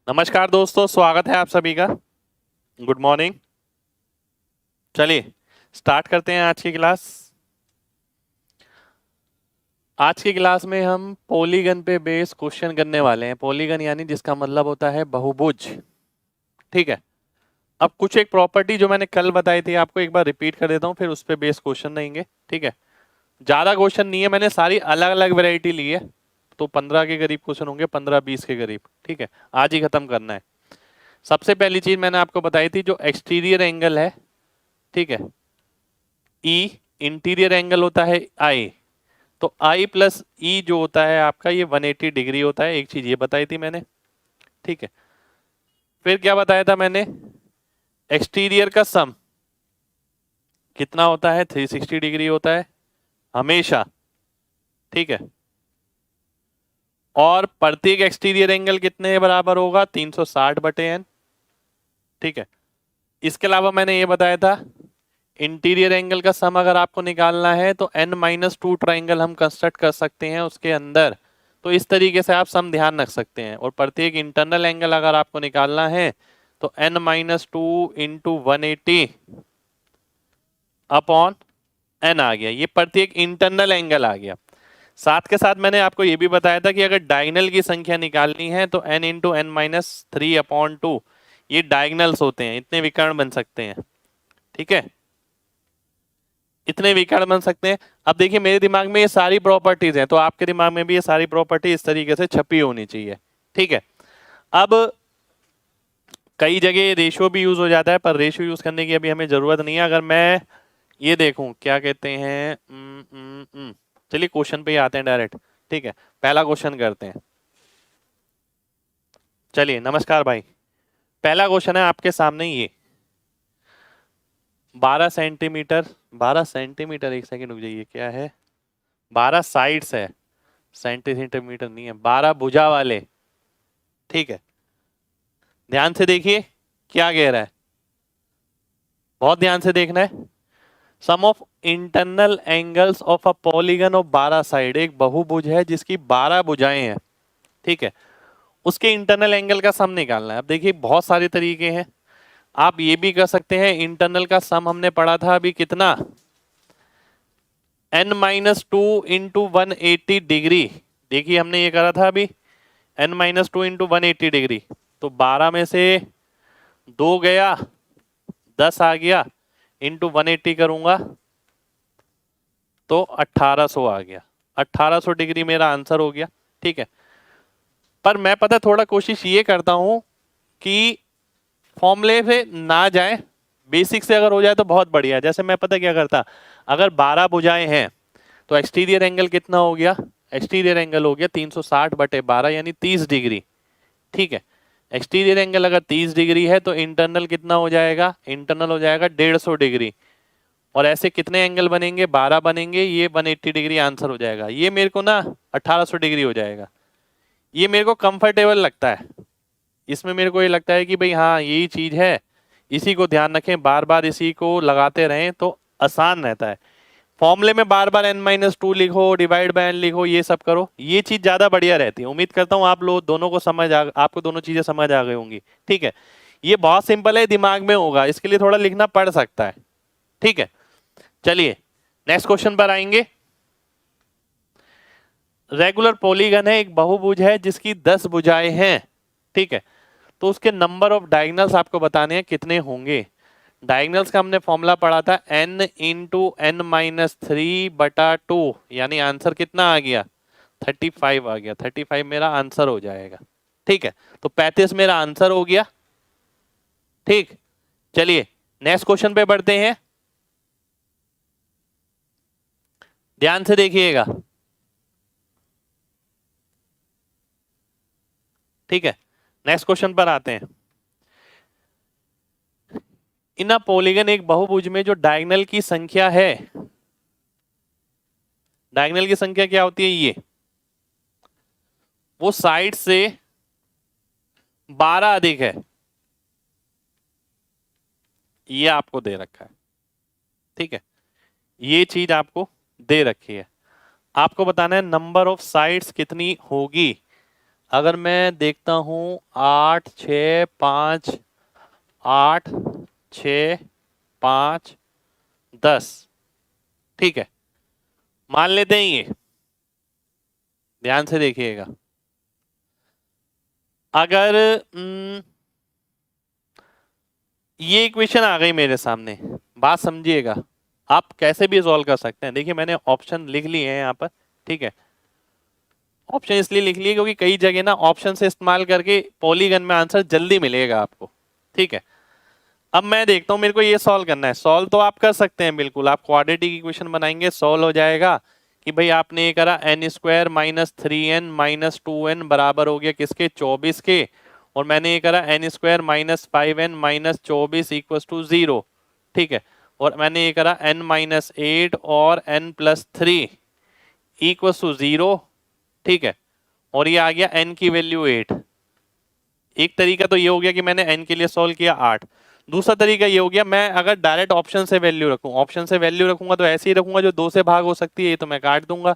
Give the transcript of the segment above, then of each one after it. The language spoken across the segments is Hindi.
नमस्कार दोस्तों, स्वागत है आप सभी का। Good morning. चलिए स्टार्ट करते हैं आज की क्लास। आज की क्लास में हम पॉलीगन पे बेस क्वेश्चन करने वाले हैं। पॉलीगन यानी जिसका मतलब होता है बहुभुज। ठीक है। अब कुछ एक प्रॉपर्टी जो मैंने कल बताई थी आपको एक बार रिपीट कर देता हूँ, फिर उस पे बेस क्वेश्चन देंगे। ठीक है। ज्यादा क्वेश्चन नहीं है, मैंने सारी अलग अलग वैरायटी ली है, तो 15 के करीब क्वेश्चन होंगे, 15-20 के करीब। ठीक है, आज ही खत्म करना है। सबसे पहली चीज मैंने आपको बताई थी, जो एक्सटीरियर एंगल है, ठीक है, ई, इंटीरियर एंगल होता है आई, तो आई प्लस ई जो होता है आपका ये 180 डिग्री होता है। एक चीज ये बताई थी मैंने। ठीक है। फिर क्या बताया था मैंने, एक्सटीरियर का सम कितना होता है, 360 डिग्री होता है हमेशा। ठीक है। और प्रत्येक एक्सटीरियर एंगल कितने बराबर होगा, 360/n। ठीक है। इसके अलावा मैंने ये बताया था, इंटीरियर एंगल का सम अगर आपको निकालना है तो n-2 ट्राइंगल हम कंस्ट्रक्ट कर सकते हैं उसके अंदर। तो इस तरीके से आप सम ध्यान रख सकते हैं। और प्रत्येक इंटरनल एंगल अगर आपको निकालना है तो n-2 इंटू 180 अपॉन n आ गया। ये प्रत्येक इंटरनल एंगल आ गया। साथ के साथ मैंने आपको ये भी बताया था कि अगर डायगनल की संख्या निकालनी है तो n इंटू n-3/2, ये डायगनल्स होते हैं, इतने विकर्ण बन सकते हैं। ठीक है, इतने विकर्ण बन सकते हैं। अब देखिए मेरे दिमाग में ये सारी प्रॉपर्टीज हैं, तो आपके दिमाग में भी ये सारी प्रॉपर्टी इस तरीके से छपी होनी चाहिए। ठीक है। अब कई जगह रेशियो भी यूज हो जाता है, पर रेशियो यूज करने की अभी हमें जरूरत नहीं है। अगर मैं ये देखूं क्या कहते हैं, चलिए क्वेश्चन पे ही आते हैं डायरेक्ट। ठीक है, पहला क्वेश्चन करते हैं। चलिए नमस्कार भाई। पहला क्वेश्चन है आपके सामने ये, 12 सेंटीमीटर, 12 सेंटीमीटर, एक सेकंड रुक जाइए, क्या है, 12 साइड्स है, सेंटीमीटर नहीं है, 12 भुजा वाले। ठीक है, ध्यान से देखिए क्या कह रहा है, बहुत ध्यान से देखना है। Sum of internal angles of a polygon of 12 side, एक बहुभुज है जिसकी 12 भुजाएं हैं। ठीक है, उसके इंटरनल एंगल का सम निकालना है। अब देखिए बहुत सारे तरीके हैं, आप ये भी कर सकते हैं। इंटरनल का सम हमने पढ़ा था अभी कितना, n-2 इंटू 180 डिग्री। देखिए हमने ये करा था अभी, n-2 इंटू 180 डिग्री, तो 12 में से 2 गया, 10 आ गया, इंटू 180 करूंगा तो 1800 आ गया। 1800 डिग्री मेरा आंसर हो गया। ठीक है, पर मैं पता थोड़ा कोशिश ये करता हूं कि फॉर्मूले से ना जाए, बेसिक से अगर हो जाए तो बहुत बढ़िया। जैसे मैं पता क्या करता, अगर 12 भुजाएं हैं तो एक्सटीरियर एंगल कितना हो गया, एक्सटीरियर एंगल हो गया 360/12 यानी 30 डिग्री। ठीक है, एक्सटीरियर एंगल अगर 30 डिग्री है तो इंटरनल कितना हो जाएगा, इंटरनल हो जाएगा 150 डिग्री। और ऐसे कितने एंगल बनेंगे, 12 बनेंगे, ये 180 डिग्री आंसर हो जाएगा। ये मेरे को ना 1800 डिग्री हो जाएगा। ये मेरे को कंफर्टेबल लगता है, इसमें मेरे को ये लगता है कि भाई हाँ यही चीज है, इसी को ध्यान रखें, बार बार इसी को लगाते रहें तो आसान रहता है। फॉर्मूले में बार बार n-2 लिखो, डिवाइड बाय n लिखो, ये सब करो, ये चीज ज्यादा बढ़िया रहती है। उम्मीद करता हूँ आप लोग दोनों को आपको दोनों चीजें समझ आ गई होंगी। ठीक है, ये बहुत सिंपल है, दिमाग में होगा, इसके लिए थोड़ा लिखना पड़ सकता है। ठीक है, चलिए नेक्स्ट क्वेश्चन पर आएंगे। रेगुलर पॉलीगन है, एक बहुभुज है जिसकी 10 भुजाएं हैं। ठीक है, तो उसके नंबर ऑफ डायगनल्स आपको बताने हैं कितने होंगे। डायगनल्स का हमने फॉर्मूला पढ़ा था n इंटू n-3/2, यानी आंसर कितना आ गया, 35 आ गया। 35 मेरा आंसर हो जाएगा। ठीक है, तो 35 मेरा आंसर हो गया। ठीक, चलिए नेक्स्ट क्वेश्चन पे बढ़ते हैं, ध्यान से देखिएगा। ठीक है, नेक्स्ट क्वेश्चन पर आते हैं। इन अ पॉलीगन, एक बहुभुज में जो डायगनल की संख्या है, डायगनल की संख्या क्या होती है, ये वो साइड से 12 अधिक है, ये आपको दे रखा है। ठीक है, ये चीज आपको दे रखी है, आपको बताना है नंबर ऑफ साइड्स कितनी होगी। अगर मैं देखता हूं 8 6 5 8 6 5 10, ठीक है, मान लेते हैं ये, ध्यान से देखिएगा। अगर ये इक्वेशन आ गई मेरे सामने, बात समझिएगा, आप कैसे भी सॉल्व कर सकते हैं। देखिए मैंने ऑप्शन लिख लिए हैं यहाँ पर, ठीक है, ऑप्शन इसलिए लिख लिए क्योंकि कई जगह ना ऑप्शन से इस्तेमाल करके पॉलीगन में आंसर जल्दी मिलेगा आपको, ठीक है। अब मैं देखता हूं, मेरे को ये सॉल्व करना है। सॉल्व तो आप कर सकते हैं बिल्कुल, आप क्वाड्रेटिक इक्वेशन बनाएंगे, सॉल्व हो जाएगा कि भाई आपने ये करा n square minus 3n minus 2n बराबर हो गया किसके, 24 के, और मैंने ये करा n square minus 5n minus 24 equal to 0, ठीक है, और मैंने ये करा n माइनस 8 और n प्लस 3 इक्वल टू 0, ठीक है, और ये आ गया n की वैल्यू 8। एक तरीका तो ये हो गया कि मैंने n के लिए सॉल्व किया 8। दूसरा तरीका ये हो गया, मैं अगर डायरेक्ट ऑप्शन से वैल्यू रखूं, ऑप्शन से वैल्यू रखूंगा तो ऐसे ही रखूंगा जो 2 से भाग हो सकती है, ये तो मैं काट दूंगा।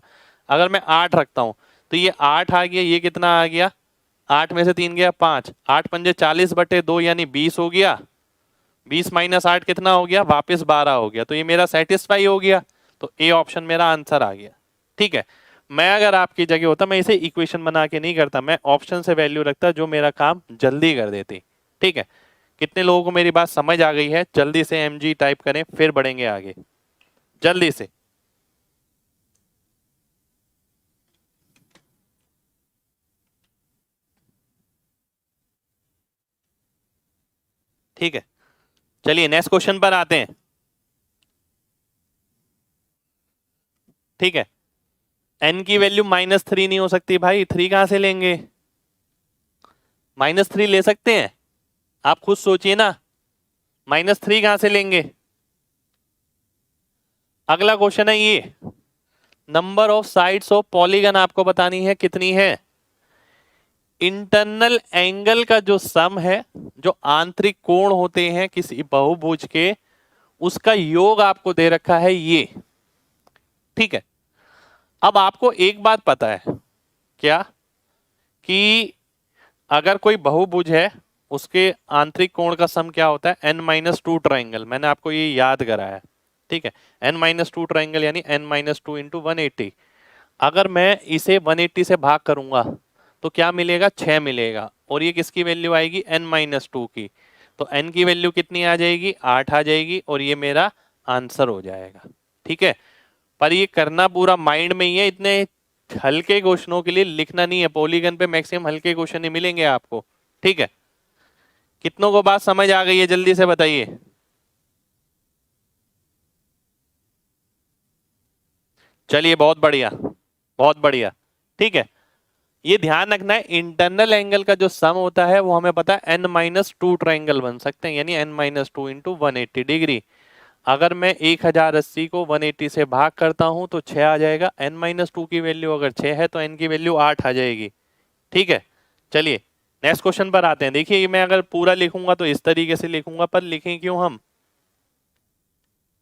अगर मैं 8 रखता हूं तो ये 8 आ गया, ये कितना आ गया, 8 में से 3 गया 5, 8 पंजे 40/2 यानी 20 हो गया, 20 माइनस 8 कितना हो गया, वापस 12 हो गया, तो ये मेरा सेटिस्फाई हो गया, तो ए ऑप्शन मेरा आंसर आ गया, ठीक है। मैं अगर आपकी जगह होता मैं इसे इक्वेशन बना के नहीं करता, मैं ऑप्शन से वैल्यू रखता जो मेरा काम जल्दी कर देती, ठीक है। कितने लोगों को मेरी बात समझ आ गई है? जल्दी से mg टाइप करें, फिर बढ़ेंगे आगे जल्दी से। ठीक है, चलिए नेक्स्ट क्वेश्चन पर आते हैं, ठीक है। n की वैल्यू -3 नहीं हो सकती भाई, 3 कहां से लेंगे, -3 ले सकते हैं? आप खुद सोचिए ना, -3 कहां से लेंगे। अगला क्वेश्चन है ये, number of sides of polygon आपको बतानी है कितनी है। इंटरनल एंगल का जो सम है, जो आंतरिक कोण होते हैं किसी बहुभुज के, उसका योग आपको दे रखा है ये, ठीक है। अब आपको एक बात पता है क्या, कि अगर कोई बहुभुज है उसके आंतरिक कोण का सम क्या होता है, n-2 ट्राइंगल, मैंने आपको ये याद कराया, ठीक है। n-2 ट्राइंगल यानी n-2 इंटू 180। अगर मैं इसे 180 से भाग करूंगा तो क्या मिलेगा, 6 मिलेगा, और ये किसकी वैल्यू आएगी, n-2 की, तो n की वैल्यू कितनी आ जाएगी, 8 आ जाएगी, और ये मेरा आंसर हो जाएगा, ठीक है। पर ये करना पूरा माइंड में ही है, इतने हल्के क्वेश्चनों के लिए लिखना नहीं है, पॉलीगन पे मैक्सिमम हल्के क्वेश्चन ही मिलेंगे आपको, ठीक है। कितनों को बात समझ आ गई है, जल्दी से बताइए। चलिए बहुत बढ़िया, बहुत बढ़िया, ठीक है। ये ध्यान रखना है, इंटरनल एंगल का जो सम होता है वो हमें पता है n-2 ट्राइंगल बन सकते हैं, यानी n-2 इंटू 180 डिग्री। अगर मैं 1080 को 180 से भाग करता हूं तो 6 आ जाएगा, n-2 की वैल्यू अगर 6 है तो n की वैल्यू 8 आ जाएगी, ठीक है। चलिए नेक्स्ट क्वेश्चन पर आते हैं। देखिए मैं अगर पूरा लिखूंगा तो इस तरीके से लिखूंगा, पर लिखें क्यों हम,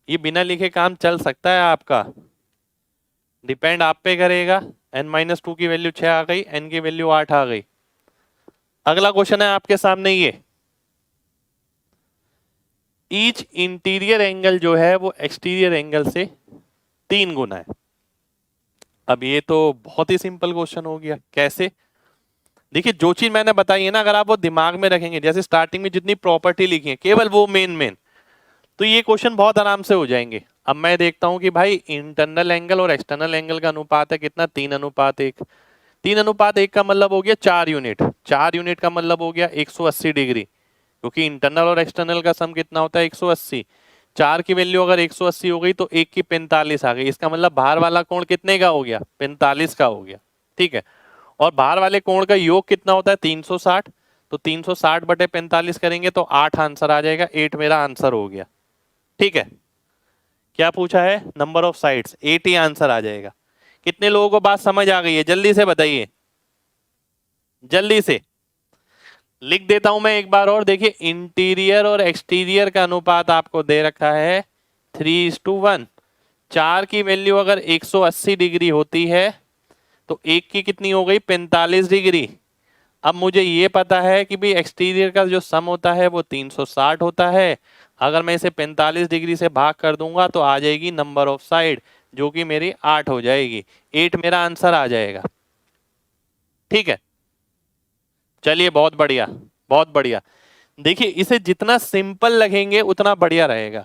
ये बिना लिखे काम चल सकता है आपका, डिपेंड आप पे करेगा। n-2 की वैल्यू 6 आ गई, n की वैल्यू 8 आ गई। अगला क्वेश्चन है आपके सामने ये, ईच इंटीरियर एंगल जो है वो एक्सटीरियर एंगल से 3 गुना है। अब ये तो बहुत ही सिंपल क्वेश्चन हो गया, कैसे, देखिए जो चीज मैंने बताई है ना, अगर आप वो दिमाग में रखेंगे, जैसे स्टार्टिंग में जितनी प्रॉपर्टी लिखी है केवल वो मेन, तो ये क्वेश्चन बहुत आराम से हो जाएंगे। अब मैं देखता हूं कि भाई इंटरनल एंगल और एक्सटर्नल एंगल का अनुपात है कितना, 3:1। 3:1 का मतलब हो गया 4 यूनिट, 4 यूनिट का मतलब हो गया 180 डिग्री, क्योंकि इंटरनल और एक्सटर्नल का सम कितना होता है, 180। 4 की वैल्यू अगर 180 हो गई तो 1 की 45 आ गई, इसका मतलब बाहर वाला कोण कितने का हो गया, 45 का हो गया, ठीक है। और बाहर वाले कोण का योग कितना होता है, 360, तो 360/45 करेंगे तो 8 आंसर आ जाएगा, 8 मेरा आंसर हो गया, ठीक है। क्या पूछा है, नंबर ऑफ साइड्स, 8 ही आंसर आ जाएगा। कितने लोगों को बात समझ आ गई है, जल्दी से बताइए, जल्दी से। लिख देता हूं मैं एक बार और, देखिए इंटीरियर और एक्सटीरियर का अनुपात आपको दे रखा है 3:1। 4 की वैल्यू अगर 180 डिग्री होती है तो 1 की कितनी हो गई, 45 डिग्री, अब मुझे ये पता है कि भाई एक्सटीरियर का जो सम होता है वो 360 होता है। अगर मैं इसे 45 डिग्री से भाग कर दूंगा तो आ जाएगी नंबर ऑफ साइड, जो कि मेरी 8 हो जाएगी। 8 मेरा आंसर आ जाएगा। ठीक है, चलिए बहुत बढ़िया, बहुत बढ़िया। देखिए इसे जितना सिंपल लगेंगे उतना बढ़िया रहेगा।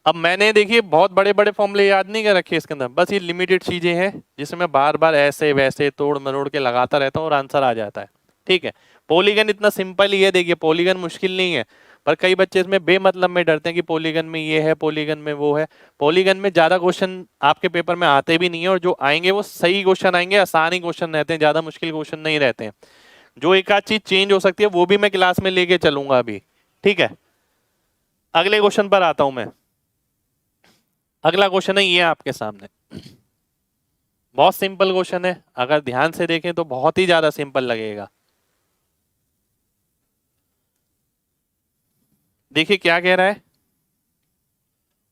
अब मैंने देखिए बहुत बड़े बड़े फॉर्मूले याद नहीं कर रखे इसके अंदर, बस ये लिमिटेड चीजें हैं जिसमें मैं बार बार ऐसे वैसे तोड़ मरोड़ के लगाता रहता हूँ और आंसर आ जाता है। ठीक है, पॉलीगन इतना सिंपल ही है। देखिए पॉलीगन मुश्किल नहीं है, पर कई बच्चे इसमें बेमतलब में डरते हैं कि पॉलीगन में ये है, पॉलीगन में वो है। पॉलीगन में ज्यादा क्वेश्चन आपके पेपर में आते भी नहीं है, और जो आएंगे वो सही क्वेश्चन आएंगे, आसान ही क्वेश्चन रहते हैं, ज्यादा मुश्किल क्वेश्चन नहीं रहते हैं। जो एक आध चीज चेंज हो सकती है वो भी मैं क्लास में लेके चलूंगा अभी। ठीक है, अगले क्वेश्चन पर आता हूं मैं। अगला क्वेश्चन है ये आपके सामने, बहुत सिंपल क्वेश्चन है, अगर ध्यान से देखें तो बहुत ही ज्यादा सिंपल लगेगा। देखिए क्या कह रहा है,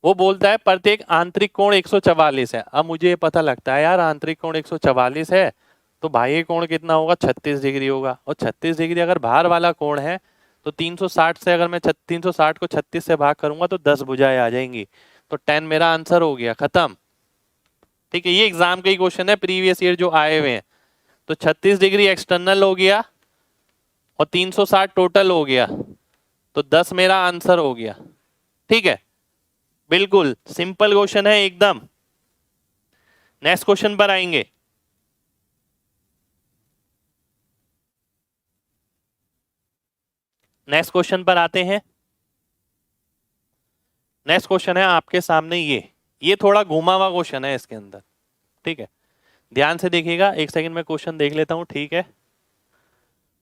वो बोलता है प्रत्येक आंतरिक कोण 144 है। अब मुझे पता लगता है यार आंतरिक कोण 144 है, तो बाह्य कोण कितना होगा, 36 डिग्री होगा। और 36 डिग्री अगर बाहर वाला कोण है तो 360 से, अगर मैं 360 को 36 से भाग करूंगा तो 10 भुजाएं आ जाएंगी, तो 10 मेरा आंसर हो गया, खत्म। ठीक है, ये एग्जाम का ही क्वेश्चन है, प्रीवियस ईयर जो आए हुए हैं। तो 36 डिग्री एक्सटर्नल हो गया और 360 टोटल हो गया, तो 10 मेरा आंसर हो गया। ठीक है, बिल्कुल सिंपल क्वेश्चन है एकदम। नेक्स्ट क्वेश्चन पर आएंगे। नेक्स्ट क्वेश्चन पर आते हैं। नेक्स्ट क्वेश्चन है आपके सामने ये थोड़ा घुमा हुआ क्वेश्चन है इसके अंदर। ठीक है, ध्यान से देखिएगा, एक सेकंड में क्वेश्चन देख लेता हूं। ठीक है,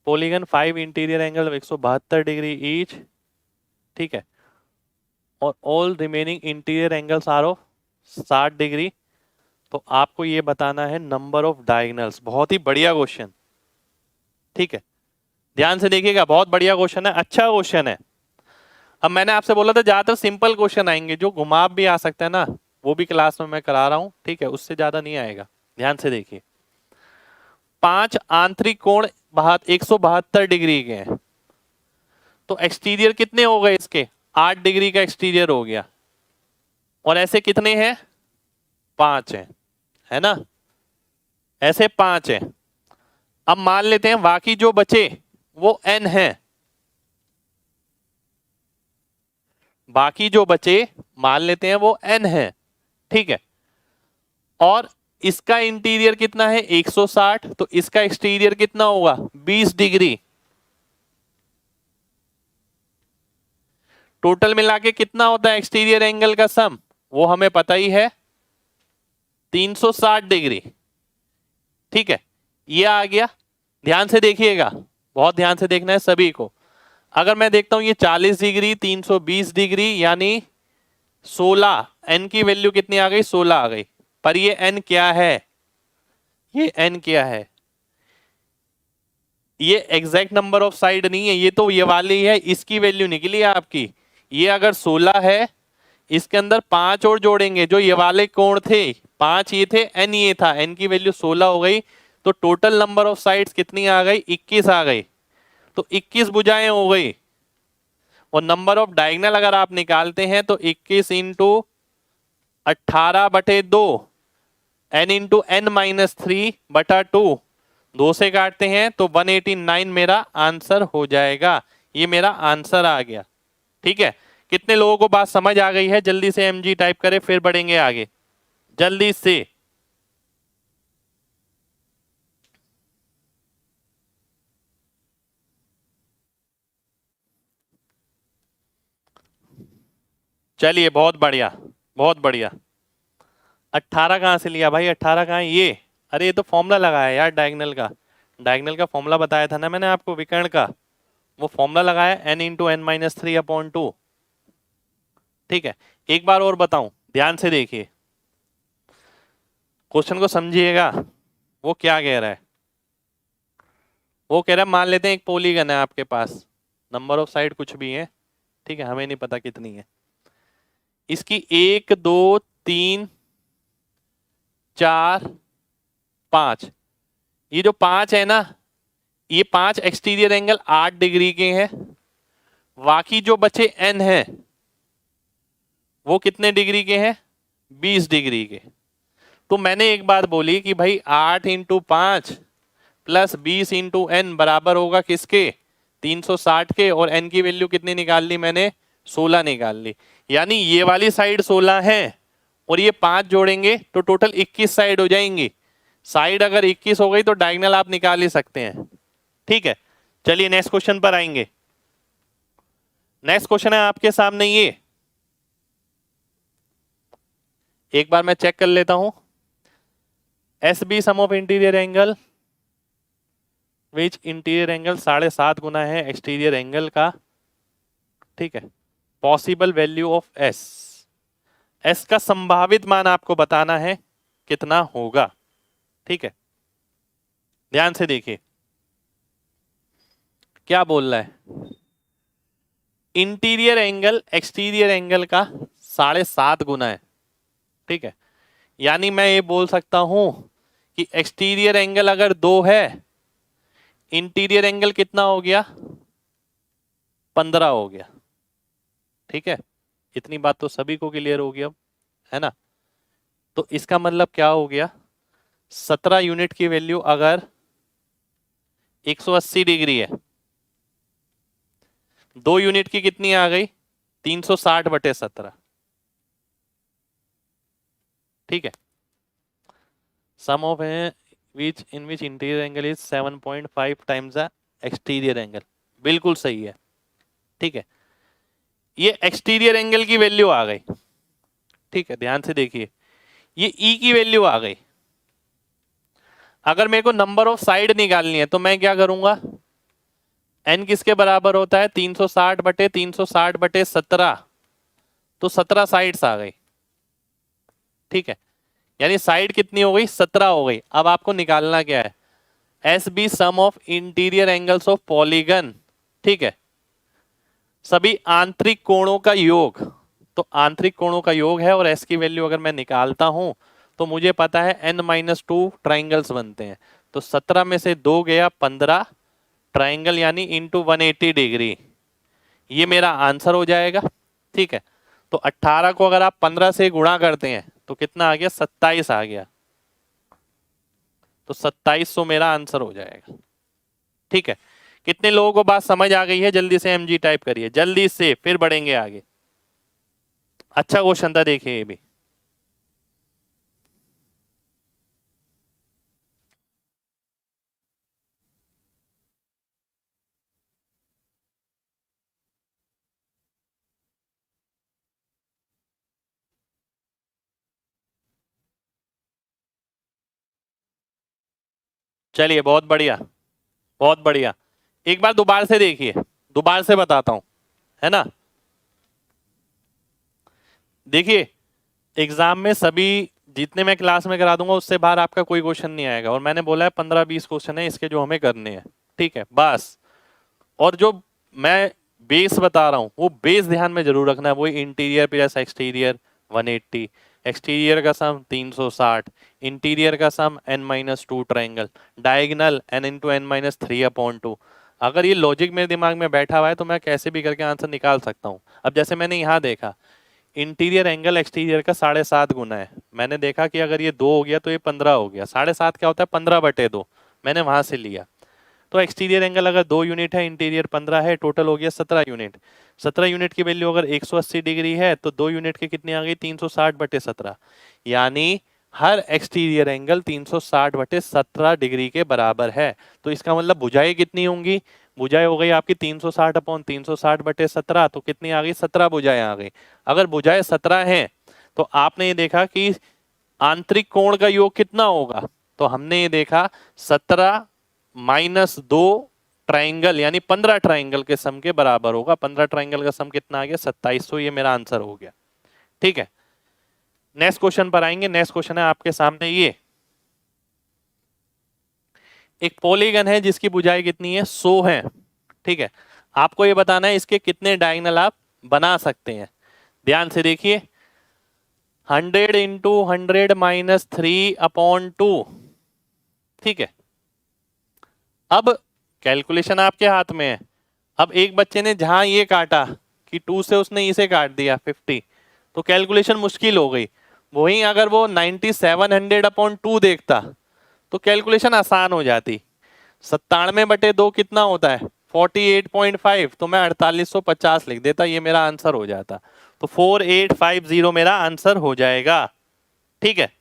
polygon 5 interior angle 172 degree each. ठीक है, और all remaining interior angles are of 60 degree. तो आपको ये बताना है नंबर ऑफ डायगोनल्स। बहुत ही बढ़िया क्वेश्चन। ठीक है, ध्यान से देखिएगा, बहुत बढ़िया क्वेश्चन है, अच्छा क्वेश्चन है। अब मैंने आपसे बोला था ज्यादातर सिंपल क्वेश्चन आएंगे, जो घुमाव भी आ सकता है ना, वो भी क्लास में मैं करा रहा हूं। ठीक है, उससे ज्यादा नहीं आएगा। ध्यान से देखिए, 5 आंतरिक कोण 172 डिग्री के हैं, तो एक्सटीरियर कितने हो गए इसके, 8 डिग्री का एक्सटीरियर हो गया। और ऐसे कितने हैं, 5 है ना, ऐसे 5 हैं। अब मान लेते हैं बाकी जो बचे वो n है, बाकी जो बचे मान लेते हैं वो n है। ठीक है, और इसका इंटीरियर कितना है 160, तो इसका एक्सटीरियर कितना होगा 20 डिग्री। टोटल मिला के कितना होता है एक्सटीरियर एंगल का सम, वो हमें पता ही है, 360 डिग्री। ठीक है, ये आ गया। ध्यान से देखिएगा, बहुत ध्यान से देखना है सभी को। अगर मैं देखता हूं ये 40 डिग्री, 320 डिग्री, यानी 16, एन की वैल्यू कितनी आ गई, 16 आ गई। पर ये एन क्या है, ये एन क्या है, ये एग्जैक्ट नंबर ऑफ साइड नहीं है, ये तो ये वाली है, इसकी वैल्यू निकली है आपकी। ये अगर 16 है, इसके अंदर 5 और जोड़ेंगे, जो ये वाले कोण थे 5 ये थे, एन ये था, एन की वैल्यू 16 हो गई, तो टोटल नंबर ऑफ साइड्स कितनी आ गई, 21 आ गई। तो 21 भुजाएं हो गई। और नंबर ऑफ डायगोनल अगर आप निकालते हैं तो 21 इंटू 18/2, n इंटू n-3/2, 2 से काटते हैं तो 189 मेरा आंसर हो जाएगा। ये मेरा आंसर आ गया। ठीक है, कितने लोगों को बात समझ आ गई है, जल्दी से mg टाइप करें, फिर बढ़ेंगे आगे जल्दी से। चलिए बहुत बढ़िया, बहुत बढ़िया। 18 कहां से लिया भाई, 18 कहां है ये, अरे ये तो फॉर्मूला लगाया यार डायगोनल का, डायगोनल का फॉर्मूला बताया था ना मैंने आपको विकर्ण का, वो फॉर्मूला लगाया n इंटू n-3/2। ठीक है, एक बार और बताऊं, ध्यान से देखिए, क्वेश्चन को समझिएगा। वो क्या कह रहा है, वो कह रहा है मान लेते हैं एक पॉलीगन है आपके पास, नंबर ऑफ साइड कुछ भी है, ठीक है, हमें नहीं पता कितनी है। इसकी 1 2 3 4 5, ये जो 5 है ना, ये 5 एक्सटीरियर एंगल 8 डिग्री के हैं, बाकी जो बचे n है वो कितने डिग्री के हैं? 20 डिग्री के। तो मैंने एक बात बोली कि भाई 8 इंटू 5 प्लस 20 इंटू एन बराबर होगा किसके? 360 के। और n की वैल्यू कितनी निकाल ली मैंने? 16 निकाल ली। यानी ये वाली साइड 16 है और ये 5 जोड़ेंगे तो टोटल 21 साइड हो जाएंगी। साइड अगर 21 हो गई तो डायगोनल आप निकाल ही सकते हैं। ठीक है, चलिए नेक्स्ट क्वेश्चन पर आएंगे। नेक्स्ट क्वेश्चन है आपके सामने ये, एक बार मैं चेक कर लेता हूं। S be sum of interior angle which interior angle 7.5 गुना है एक्सटीरियर एंगल का। ठीक है, possible value of S, S का संभावित मान आपको बताना है कितना होगा। ठीक है, ध्यान से देखिए क्या बोल रहा है। इंटीरियर एंगल एक्सटीरियर एंगल का 7.5 गुना है। ठीक है, यानी मैं ये बोल सकता हूं कि एक्सटीरियर एंगल अगर 2 है, इंटीरियर एंगल कितना हो गया? 15 हो गया। ठीक है, इतनी बात तो सभी को क्लियर होगी अब, है ना? तो इसका मतलब क्या हो गया? 17 यूनिट की वैल्यू अगर 180 डिग्री है, 2 यूनिट की कितनी आ गई? 360/17। ठीक है, sum of which in which interior angle is 7.5 times the exterior angle. बिल्कुल सही है। ठीक है, ये एक्सटीरियर एंगल की वैल्यू आ गई। ठीक है, ध्यान से देखिए, ये ई की वैल्यू आ गई। अगर मेरे को नंबर ऑफ साइड निकालनी है तो मैं क्या करूंगा? एन किसके बराबर होता है? 360/360/17। तो 17 साइड्स आ गई। ठीक है, यानी साइड कितनी हो गई? 17 हो गई। अब आपको निकालना क्या है? S be sum of interior angles of polygon. ठीक है, सभी आंतरिक कोणों का योग। तो आंतरिक कोणों का योग है और एस की वैल्यू अगर मैं निकालता हूं तो मुझे पता है n-2 ट्राइंगल्स बनते हैं। तो 17 में से 2 गया 15 ट्राइंगल, यानी इंटू 180 डिग्री। ये मेरा आंसर हो जाएगा। ठीक है, तो 18 को अगर आप 15 से गुणा करते हैं तो कितना आ गया? 27 आ गया। तो 2700 मेरा आंसर हो जाएगा। ठीक है, कितने लोगों को बात समझ आ गई है? जल्दी से एमजी टाइप करिए जल्दी से, फिर बढ़ेंगे आगे। अच्छा क्वेश्चन था, देखिए ये भी। चलिए, बहुत बढ़िया, बहुत बढ़िया। एक बार दोबारा से देखिए, दोबारा से बताता हूं, है ना? देखिए, एग्जाम में सभी जितने मैं क्लास में करा दूंगा उससे बाहर आपका कोई क्वेश्चन नहीं आएगा। और मैंने बोला है 15-20 क्वेश्चन है इसके जो हमें करने हैं। ठीक है, बस। और जो मैं बेस बता रहा हूं वो बेस ध्यान में जरूर रखना है। वही इंटीरियर प्लस एक्सटीरियर 180, एक्सटीरियर का सम 360, इंटीरियर का सम n-2 triangle, diagonal n into n-3/2। अगर ये लॉजिक मेरे दिमाग में बैठा हुआ है तो मैं कैसे भी करके आंसर निकाल सकता हूँ। अब जैसे मैंने यहाँ देखा, इंटीरियर एंगल एक्सटीरियर का 7.5 गुना है। मैंने देखा कि अगर ये 2 हो गया तो ये 15 हो गया। 7.5 क्या होता है? 15/2। मैंने वहां से लिया। तो एक्सटीरियर एंगल अगर 2 यूनिट है, इंटीरियर 15 है, टोटल हो गया 17 यूनिट। 17 यूनिट की वैल्यू अगर 180 डिग्री है तो 2 यूनिट की कितनी आ गई? 360/17। यानी हर एक्सटीरियर एंगल 360/17 डिग्री के बराबर है। तो इसका मतलब भुजाएं कितनी होंगी? भुजाएं हो गई आपकी 360/360/17। तो कितनी आ गई? 17 भुजाएं आ गई। अगर भुजाएं 17 हैं तो आपने ये देखा कि आंतरिक कोण का योग कितना होगा? तो हमने ये देखा 17 -2 ट्राइंगल यानी 15 ट्राइंगल के सम के बराबर होगा। 15 ट्राइंगल का सम कितना आ गया? 2700। ये मेरा आंसर हो गया। ठीक है, नेक्स्ट क्वेश्चन पर आएंगे। नेक्स्ट क्वेश्चन है आपके सामने ये, एक पॉलीगन है जिसकी भुजाएं कितनी है? 100 है। ठीक है, आपको ये बताना है इसके कितने डायगोनल आप बना सकते हैं। ध्यान से देखिए, 100 इंटू 100 -3/2। ठीक है, अब कैलकुलेशन आपके हाथ में है। अब एक बच्चे ने जहां ये काटा कि 2 से उसने इसे काट दिया 50, तो कैलकुलेशन मुश्किल हो गई। वहीं अगर वो 9700/2 देखता तो कैलकुलेशन आसान हो जाती। 97/2 कितना होता है 48.5, तो मैं 4850 लिख देता, ये मेरा आंसर हो जाता। तो 4850 मेरा आंसर हो जाएगा। ठीक है,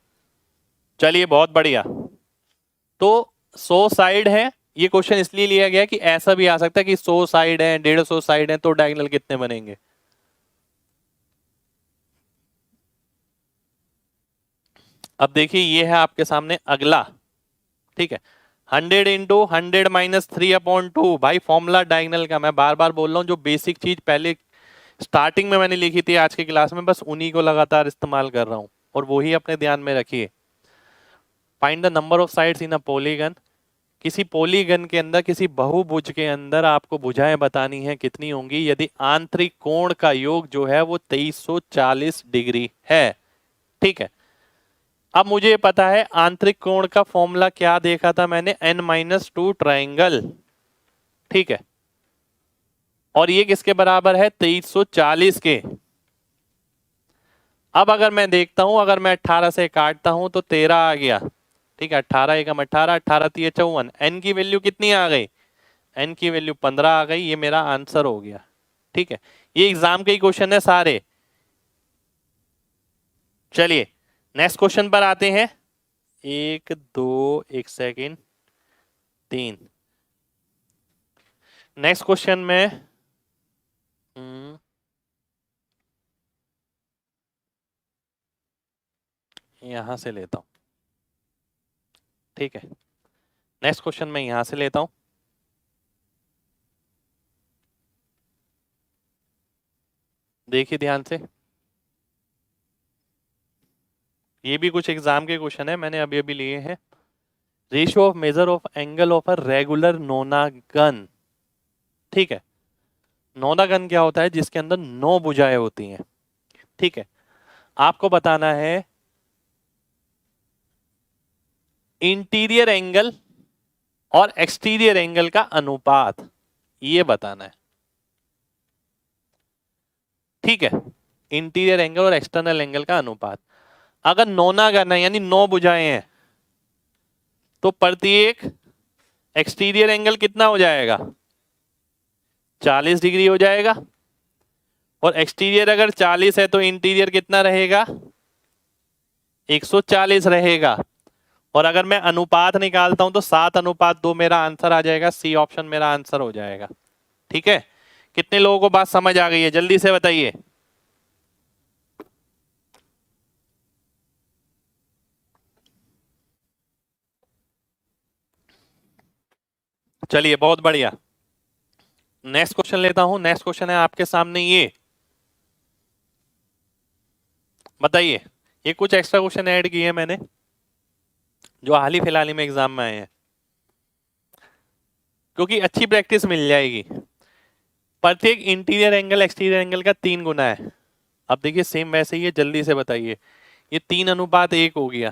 चलिए बहुत बढ़िया। तो 100 साइड है, ये क्वेश्चन इसलिए लिया गया कि ऐसा भी आ सकता है कि 100 साइड है, 150 साइड है, तो डायगोनल कितने बनेंगे। अब देखिए ये है आपके सामने अगला। ठीक है, 100 इंटू 100 - 3/2 भाई फॉर्मूला डायगोनल का। मैं बार बार बोल रहा हूं, जो बेसिक चीज पहले स्टार्टिंग में मैंने लिखी थी आज की क्लास में, बस उन्हीं को लगातार इस्तेमाल कर रहा हूं और वही अपने ध्यान में रखिए। Find the number of sides in a polygon. किसी पॉलीगन के अंदर, किसी बहुभुज के अंदर आपको भुजाएं बतानी है कितनी होंगी यदि आंतरिक कोण का योग जो है वो 2340 डिग्री है। ठीक है, अब मुझे पता है आंतरिक कोण का फॉर्मूला क्या देखा था मैंने, n-2 ट्राइंगल। ठीक है, और ये किसके बराबर है 2340 के। अब अगर मैं देखता हूं, अगर मैं 18 से काटता हूं तो 13 आ गया। ठीक है, 18 एकम 18, 18 3 54, एन की वैल्यू कितनी आ गई, एन की वैल्यू 15 आ गई, ये मेरा आंसर हो गया। ठीक है, ये एग्जाम के ही क्वेश्चन है सारे। चलिए नेक्स्ट क्वेश्चन पर आते हैं। 1 2 1 सेकेंड 3। नेक्स्ट क्वेश्चन में यहां से लेता हूं। ठीक है, नेक्स्ट क्वेश्चन में यहां से लेता हूं। देखिए ध्यान से, ये भी कुछ एग्जाम के क्वेश्चन है, मैंने अभी अभी लिए हैं। Ratio of measure of angle of a regular नोनागन। ठीक है, नोनागन क्या होता है, जिसके अंदर 9 भुजाएं होती हैं। ठीक है, आपको बताना है इंटीरियर एंगल और एक्सटीरियर एंगल का अनुपात, ये बताना है। ठीक है, इंटीरियर एंगल और एक्सटर्नल एंगल का अनुपात। अगर नोनागन है यानी 9 भुजाएं हैं, तो प्रत्येक एक्सटीरियर एंगल कितना हो जाएगा 40 डिग्री हो जाएगा। और एक्सटीरियर अगर 40 है तो इंटीरियर कितना रहेगा 140 रहेगा। और अगर मैं अनुपात निकालता हूं तो 7:2 मेरा आंसर आ जाएगा, सी ऑप्शन मेरा आंसर हो जाएगा। ठीक है, कितने लोगों को बात समझ आ गई है, जल्दी से बताइए। चलिए बहुत बढ़िया, नेक्स्ट क्वेश्चन लेता हूं। नेक्स्ट क्वेश्चन है आपके सामने, ये बताइए। ये कुछ एक्स्ट्रा क्वेश्चन ऐड किए हैं मैंने, जो हाल ही फिलहाल में एग्जाम में आए हैं, क्योंकि अच्छी प्रैक्टिस मिल जाएगी। प्रत्येक इंटीरियर एंगल एक्सटीरियर एंगल का 3 गुना है। अब देखिए सेम वैसे ही है, जल्दी से बताइए। ये 3:1 हो गया।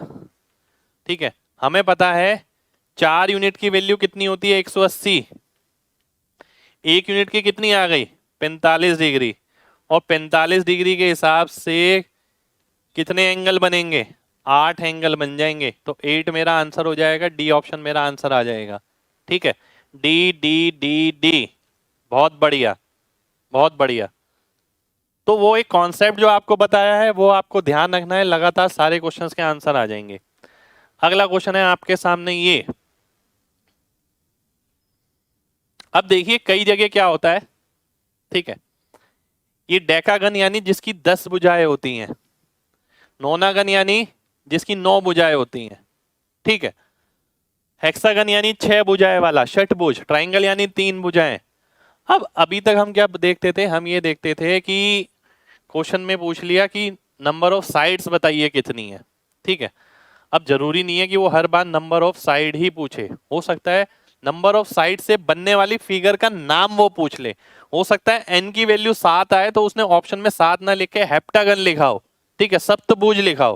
ठीक है, हमें पता है 4 यूनिट की वैल्यू कितनी होती है 180। 1 यूनिट की कितनी आ गई 45 डिग्री। और 45 डिग्री के हिसाब से कितने एंगल बनेंगे 8 एंगल बन जाएंगे। तो 8 मेरा आंसर हो जाएगा, डी ऑप्शन मेरा आंसर आ जाएगा। ठीक है, डी डी डी डी, बहुत बढ़िया बहुत बढ़िया। तो वो एक कॉन्सेप्ट जो आपको बताया है वो आपको ध्यान रखना है, लगातार सारे क्वेश्चंस के आंसर आ जाएंगे। अगला क्वेश्चन है आपके सामने ये। अब देखिए कई जगह क्या होता है। ठीक है, ये डेकागन यानी जिसकी 10 भुजाएं होती हैं, नोनागन यानी जिसकी 9 भुजाएं होती हैं। ठीक है, हेक्सागन यानी 6 भुजाएं वाला षटभुज, ट्राइंगल यानी 3 भुजाएं। अब अभी तक हम क्या देखते थे, हम ये देखते थे कि क्वेश्चन में पूछ लिया कि नंबर ऑफ साइड्स बताइए कितनी है। ठीक है, अब जरूरी नहीं है कि वो हर बार नंबर ऑफ साइड ही पूछे, हो सकता है नंबर ऑफ साइड से बनने वाली फिगर का नाम वो पूछ ले। हो सकता है एन की वैल्यू 7 आए तो उसने ऑप्शन में 7 ना लिख के हेप्टागन लिखा हो। ठीक है, सप्तभुज लिखा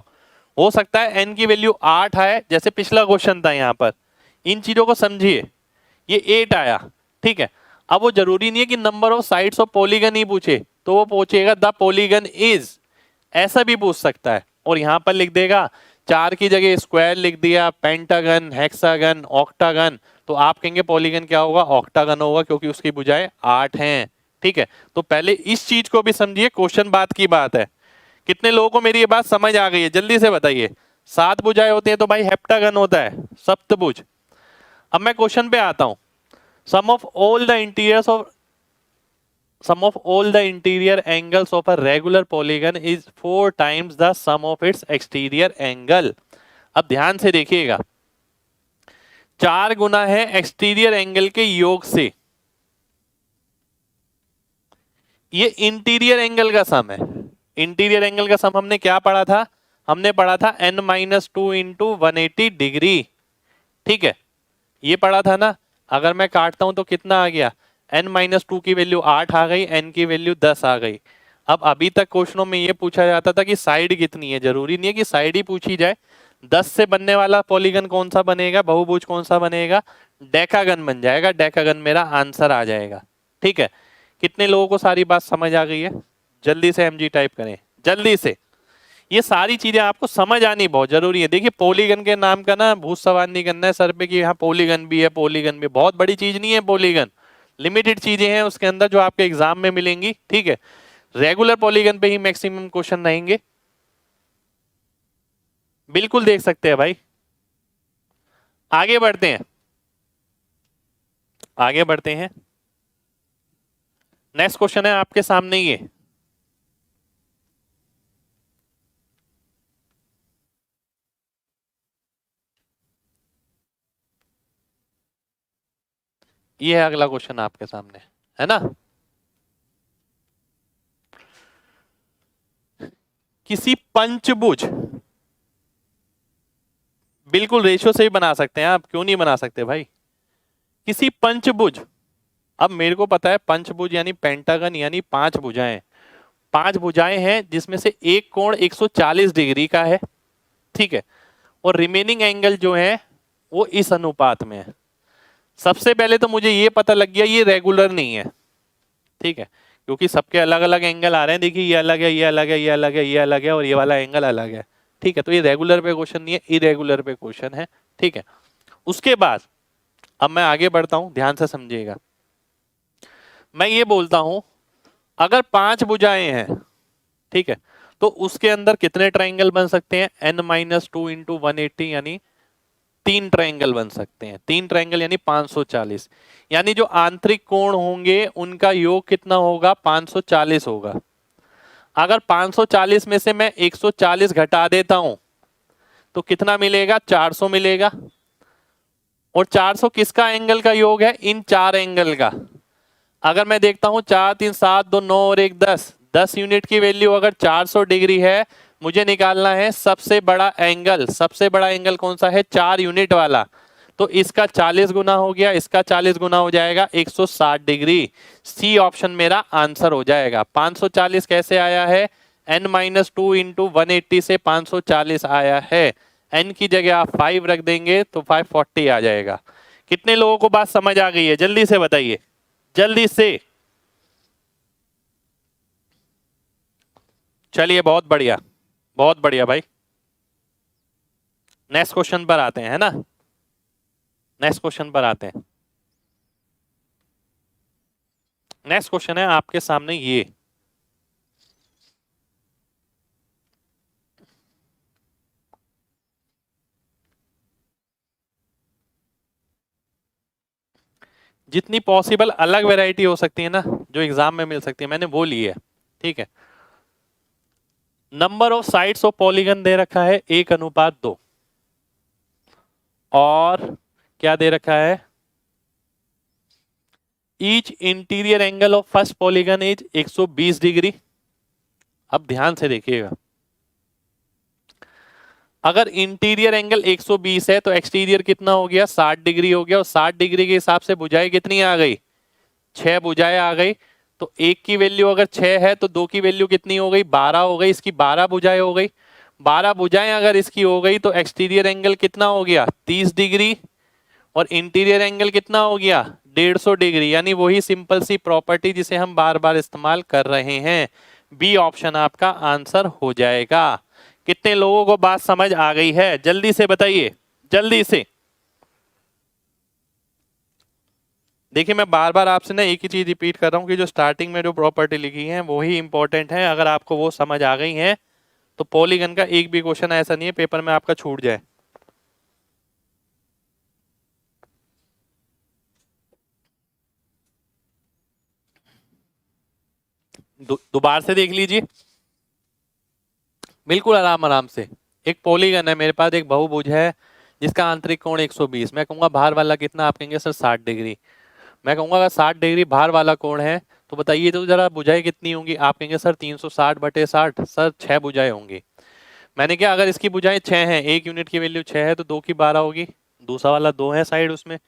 हो सकता है एन की वैल्यू 8 आए, जैसे पिछला क्वेश्चन था यहाँ पर। इन चीजों को समझिए, ये 8 आया, ठीक है। अब वो जरूरी नहीं है कि number of sides of polygon ही पूछे, तो वो पूछेगा द पॉलीगन इज, ऐसा भी पूछ सकता है। और यहां पर लिख देगा 4 की जगह स्क्वायर लिख दिया, पेंटागन, हेक्सागन, ऑक्टागन, तो आप कहेंगे पॉलीगन क्या होगा, ऑक्टागन होगा, क्योंकि उसकी भुजाएं 8 हैं, ठीक है। तो पहले इस चीज को भी समझिए, क्वेश्चन बात की बात है। कितने लोगों को मेरी ये बात समझ आ गई है, जल्दी से बताइए। 7 भुजाएं होती है तो भाई हेप्टागन होता है, सप्तभुज। अब मैं क्वेश्चन पे आता हूं। Sum of all the interiors of sum of all the interior angles of a regular polygon is 4 times the sum of its exterior angle। अब ध्यान से देखिएगा, 4 गुना है एक्सटीरियर एंगल के योग से, ये इंटीरियर एंगल का सम है। इंटीरियर एंगल का सम हमने क्या पढ़ा था, हमने पढ़ा था n-2 इंटू 180 डिग्री, ठीक है, ये पढ़ा था ना। अगर मैं काटता हूं तो कितना आ गया, n-2 की वैल्यू 8 आ गई, n की वैल्यू 10 आ गई। अब अभी तक क्वेश्चनों में ये पूछा जाता था कि साइड कितनी है, जरूरी नहीं है कि साइड ही पूछी जाए। 10 से बनने वाला पॉलीगन कौन सा बनेगा, बहुभुज कौन सा बनेगा, डेकागन बन जाएगा, डेकागन मेरा आंसर आ जाएगा, ठीक है। कितने लोगों को सारी बात समझ आ गई है, जल्दी से mg टाइप करें, जल्दी से। ये सारी चीजें आपको समझ आनी बहुत जरूरी है। देखिए पॉलीगन के नाम का ना भूत सवार नहीं करना है सर पे कि यहाँ पॉलीगन भी है, पॉलीगन भी, बहुत बड़ी चीज नहीं है पॉलीगन, लिमिटेड चीजें हैं उसके अंदर जो आपके एग्जाम में मिलेंगी, ठीक है। रेगुलर पॉलीगन पे ही मैक्सिमम क्वेश्चन रहेंगे, बिल्कुल देख सकते हैं भाई। आगे बढ़ते हैं, आगे बढ़ते हैं। नेक्स्ट क्वेश्चन है आपके सामने, ये है अगला क्वेश्चन आपके सामने, है ना। किसी पंचभुज, बिल्कुल रेशियो से ही बना सकते हैं आप, क्यों नहीं बना सकते भाई। किसी पंचभुज, अब मेरे को पता है पंचभुज यानी पेंटागन यानी 5 भुजाएं, 5 भुजाएं हैं जिसमें से एक कोण 140 डिग्री का है, ठीक है, और रिमेनिंग एंगल जो है वो इस अनुपात में है। सबसे पहले तो मुझे ये पता लग गया ये रेगुलर नहीं है, ठीक है, क्योंकि सबके अलग अलग एंगल आ रहे हैं। देखिए ये अलग है, ये अलग है, ये अलग है, ये अलग है, और ये वाला एंगल अलग है, ठीक है। तो ये रेगुलर पे क्वेश्चन नहीं है, इरेगुलर पे क्वेश्चन है, ठीक है। उसके बाद अब मैं आगे बढ़ता हूं, ध्यान से समझिएगा। मैं ये बोलता हूं अगर 5 भुजाएं हैं, ठीक है, तो उसके अंदर कितने ट्राइंगल बन सकते हैं, n-2 इंटू 180 यानी 3 ट्राइंगल बन सकते हैं। 3 ट्राइंगल यानी 540, यानी जो आंतरिक कोण होंगे उनका योग कितना होगा, 540 होगा। अगर 540 में से मैं 140 घटा देता हूं तो कितना मिलेगा, 400 मिलेगा। और 400 किसका एंगल का योग है, इन 4 एंगल का। अगर मैं देखता हूं 4 3 7 2 9 और 1 10, 10 यूनिट की वैल्यू अगर 400 डिग्री है, मुझे निकालना है सबसे बड़ा एंगल। सबसे बड़ा एंगल कौन सा है, 4 यूनिट वाला, तो इसका 40 गुना हो गया, इसका 40 गुना हो जाएगा 160 डिग्री। सी ऑप्शन मेरा आंसर हो जाएगा। 540 कैसे आया है, n-2 इंटू 180 से 540 आया है। n की जगह आप 5 रख देंगे तो 540 आ जाएगा। कितने लोगों को बात समझ आ गई है, जल्दी से बताइए, जल्दी से। चलिए बहुत बढ़िया, बहुत बढ़िया भाई। नेक्स्ट क्वेश्चन पर आते हैं, है ना, नेक्स्ट क्वेश्चन पर आते हैं। नेक्स्ट क्वेश्चन है आपके सामने ये, जितनी पॉसिबल अलग वैरायटी हो सकती है ना जो एग्जाम में मिल सकती है, मैंने वो ली है, ठीक है। Number of sides of polygon दे रखा है 1:2, और क्या दे रखा है, each interior angle of first polygon is 120 degree. अब ध्यान से देखिएगा, अगर इंटीरियर एंगल 120 है तो एक्सटीरियर कितना हो गया, 60 डिग्री हो गया, और 60 डिग्री के हिसाब से भुजाएं कितनी आ गई, 6 भुजाएं आ गई। तो एक की वैल्यू अगर 6 है तो 2 की वैल्यू कितनी हो गई, 12 हो गई, इसकी 12 भुजाएं हो गई। 12 भुजाएं अगर इसकी हो गई तो एक्सटीरियर एंगल कितना हो गया, 30 डिग्री। और इंटीरियर एंगल कितना हो गया 150 डिग्री, यानी वही सिंपल सी प्रॉपर्टी जिसे हम बार बार इस्तेमाल कर रहे हैं। बी ऑप्शन आपका आंसर हो जाएगा। कितने लोगों को बात समझ आ गई है, जल्दी से बताइए, जल्दी से। देखिए मैं बार बार आपसे ना एक ही चीज रिपीट कर रहा हूं कि जो स्टार्टिंग में जो प्रॉपर्टी लिखी है वो ही इंपॉर्टेंट है। अगर आपको वो समझ आ गई है तो पॉलीगन का एक भी क्वेश्चन ऐसा नहीं है पेपर में आपका छूट जाए। दोबारा से देख लीजिए, बिल्कुल आराम आराम से। एक पॉलीगन है मेरे पास, एक बहुभुज है जिसका आंतरिक कोण 120, मैं कहूंगा बाहर वाला कितना, आप कहेंगे सर 60 डिग्री। मैं कहूंगा अगर 60 डिग्री बाहर वाला कोण है तो बताइए तो जरा भुजाएं कितनी होंगी, आप कहेंगे सर 360/60, सर 6 भुजाएं होंगी। मैंने क्या, अगर इसकी भुजाएं 6 हैं, एक यूनिट की वैल्यू 6 है तो 2 की 12 होगी, दूसरा वाला 2 है साइड उसमें,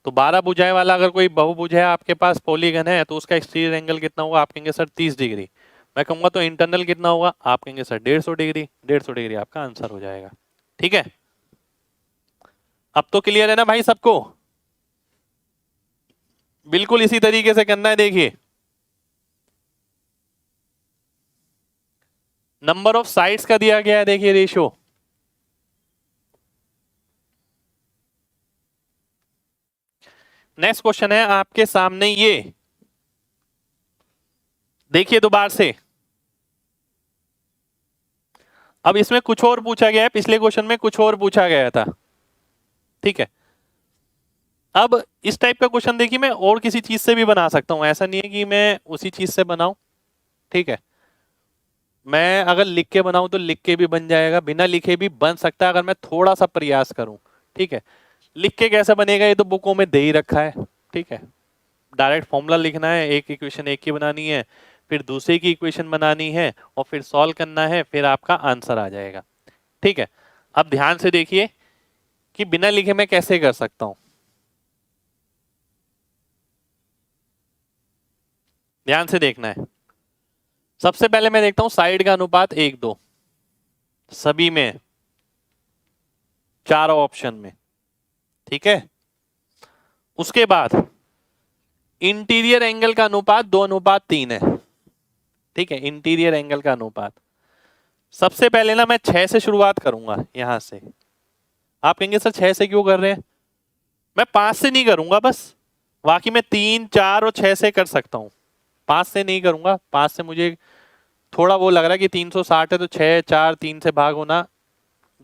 तो 12 भुजाएं वाला अगर कोई बहुभुज है आपके पास पॉलीगन है तो उसका एक्सटीरियर एंगल कितना होगा, आप कहेंगे सर 30 डिग्री। मैं कहूंगा तो इंटरनल कितना होगा, आप कहेंगे सर 150 डिग्री। 150 डिग्री आपका आंसर हो जाएगा। ठीक है, अब तो क्लियर है ना भाई सबको? बिल्कुल इसी तरीके से करना है। देखिए नंबर ऑफ साइड्स का दिया गया है, देखिए रेशियो। नेक्स्ट क्वेश्चन है आपके सामने ये, देखिए दोबारा से। अब इसमें कुछ और पूछा गया है, पिछले क्वेश्चन में कुछ और पूछा गया था। ठीक है, अब इस टाइप का क्वेश्चन देखिए मैं और किसी चीज से भी बना सकता हूं, ऐसा नहीं है कि मैं उसी चीज से बनाऊं। ठीक है, मैं अगर लिख के बनाऊं तो लिख के भी बन जाएगा, बिना लिखे भी बन सकता है अगर मैं थोड़ा सा प्रयास करूं। ठीक है, लिख के कैसे बनेगा ये तो बुकों में दे ही रखा है। ठीक है, डायरेक्ट फॉर्मूला लिखना है, एक इक्वेशन एक की बनानी है, फिर दूसरे की इक्वेशन बनानी है और फिर सॉल्व करना है, फिर आपका आंसर आ जाएगा। ठीक है, अब ध्यान से देखिए कि बिना लिखे मैं कैसे कर सकता हूं। ध्यान से देखना है। सबसे पहले मैं देखता हूं साइड का अनुपात 1:2 सभी में, चारों ऑप्शन में। ठीक है, उसके बाद इंटीरियर एंगल का अनुपात 2:3 है। ठीक है, इंटीरियर एंगल का अनुपात। सबसे पहले ना मैं 6 से शुरुआत करूंगा यहां से। आप कहेंगे सर 6 से क्यों कर रहे हैं, मैं 5 से नहीं करूंगा बस, बाकी मैं 3, 4 और 6 से कर सकता हूं, 5 से नहीं करूंगा। 5 से मुझे थोड़ा वो लग रहा है कि 360 है तो 6, 4, 3 से भाग होना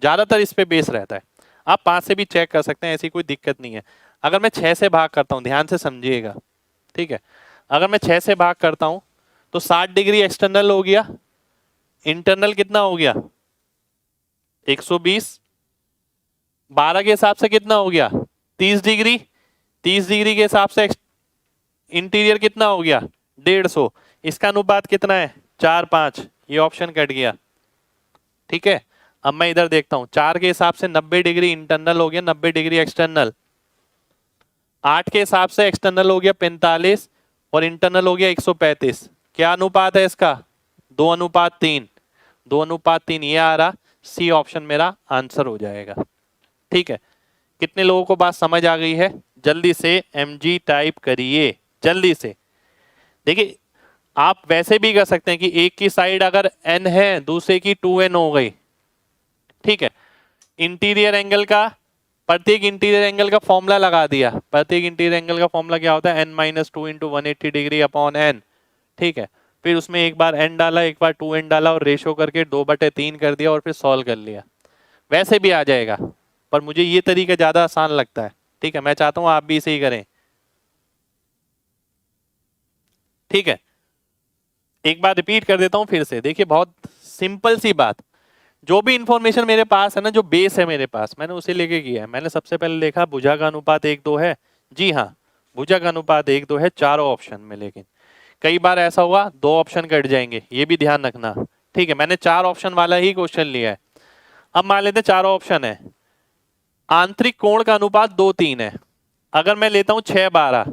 ज्यादातर इस पे बेस रहता है। आप 5 से भी चेक कर सकते हैं, ऐसी कोई दिक्कत नहीं है। अगर मैं 6 से भाग करता हूं, ध्यान से समझिएगा। ठीक है, अगर मैं 6 से भाग करता हूं तो 60 डिग्री एक्सटर्नल हो गया, इंटरनल कितना हो गया 120, 12 के हिसाब से कितना हो गया 30 डिग्री, 30 डिग्री के हिसाब से इंटीरियर कितना हो गया 150, इसका अनुपात कितना है 4:5, ये ऑप्शन कट गया। ठीक है, अब मैं इधर देखता हूं, 4 के हिसाब से 90 डिग्री इंटरनल हो गया, 90 डिग्री एक्सटर्नल, 8 के हिसाब से एक्सटर्नल हो गया 45 और इंटरनल हो गया 135। क्या अनुपात है इसका 2:3, 2:3 ये आ रहा, सी ऑप्शन मेरा आंसर हो जाएगा। ठीक है, कितने लोगों को बात समझ आ गई है, जल्दी से mg टाइप करिए जल्दी से। देखिए आप वैसे भी कर सकते हैं कि एक की साइड अगर n है दूसरे की 2n हो गई। ठीक है, इंटीरियर एंगल का, प्रत्येक इंटीरियर एंगल का फॉर्मूला लगा दिया। प्रत्येक इंटीरियर एंगल का फॉर्मूला क्या होता है n-2 into 180 degree upon n। ठीक है, फिर उसमें एक बार n डाला, एक बार 2n डाला और रेशो करके 2/3 कर दिया और फिर सॉल्व कर लिया। वैसे भी आ जाएगा पर मुझे ये तरीका ज्यादा आसान लगता है। ठीक है, मैं चाहता हूं आप भी इसे ही करें। ठीक है, एक बार रिपीट कर देता हूं फिर से। देखिए बहुत सिंपल सी बात, जो भी इंफॉर्मेशन मेरे पास है ना, जो बेस है मेरे पास, मैंने उसे लेके किया है। मैंने सबसे पहले देखा भुजा का अनुपात 1:2 है, जी हाँ भुजा का अनुपात 1:2 है चारों ऑप्शन में, लेकिन कई बार ऐसा हुआ 2 ऑप्शन कट जाएंगे, ये भी ध्यान रखना। ठीक है, मैंने 4 ऑप्शन वाला ही क्वेश्चन लिया है। अब मान लेते हैं चारों ऑप्शन है, आंतरिक कोण का अनुपात 2:3 है। अगर मैं लेता हूं 6/12,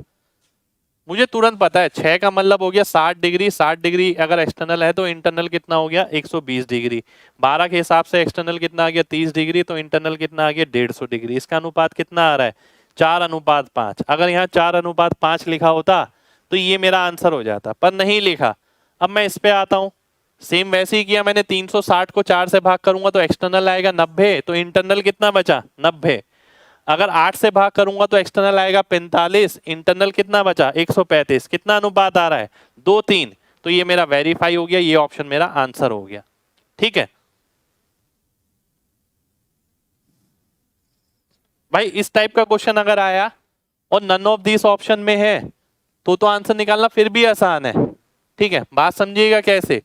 मुझे तुरंत पता है 6 का मतलब हो गया 60 डिग्री, 60 डिग्री अगर एक्सटर्नल है तो इंटरनल कितना हो गया 120 डिग्री, 12 के हिसाब से एक्सटर्नल कितना आ गया 30 डिग्री, तो इंटरनल कितना आ गया 150 डिग्री। इसका अनुपात कितना आ रहा है 4:5। अगर यहाँ 4:5 लिखा होता तो ये मेरा आंसर हो जाता, पर नहीं लिखा। अब मैं इस पे आता हूँ, सेम वैसे ही किया मैंने। 360 को 4 से भाग करूंगा तो एक्सटर्नल आएगा 90, तो इंटरनल कितना बचा 90। अगर 8 से भाग करूंगा तो एक्सटर्नल आएगा 45, इंटरनल कितना बचा 135। कितना अनुपात आ रहा है 2:3। तो ये मेरा वेरीफाई हो गया, ये ऑप्शन मेरा आंसर हो गया। ठीक है भाई, इस टाइप का क्वेश्चन अगर आया और नन ऑफ दिस ऑप्शन में है तो आंसर निकालना फिर भी आसान है। ठीक है, बात समझिएगा कैसे।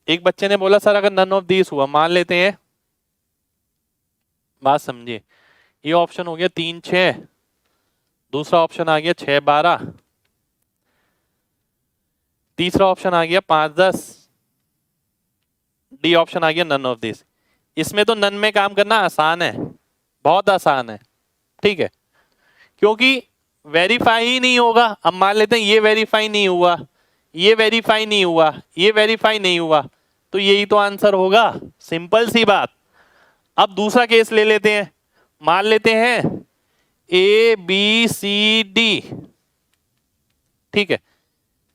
एक बच्चे ने बोला सर अगर नन ऑफ दिस हुआ, मान लेते हैं, बात समझिए, ये ऑप्शन हो गया 3-6, दूसरा ऑप्शन आ गया 6-12, तीसरा ऑप्शन आ गया 5-10, डी ऑप्शन आ गया नन ऑफ दिस। इसमें तो नन में काम करना आसान है, बहुत आसान है। ठीक है, क्योंकि वेरीफाई ही नहीं होगा। अब मान लेते हैं ये वेरीफाई नहीं हुआ, ये वेरीफाई नहीं हुआ, ये वेरीफाई नहीं हुआ, तो यही तो आंसर होगा, सिंपल सी बात। अब दूसरा केस ले लेते हैं, मान लेते हैं ABCD। ठीक है,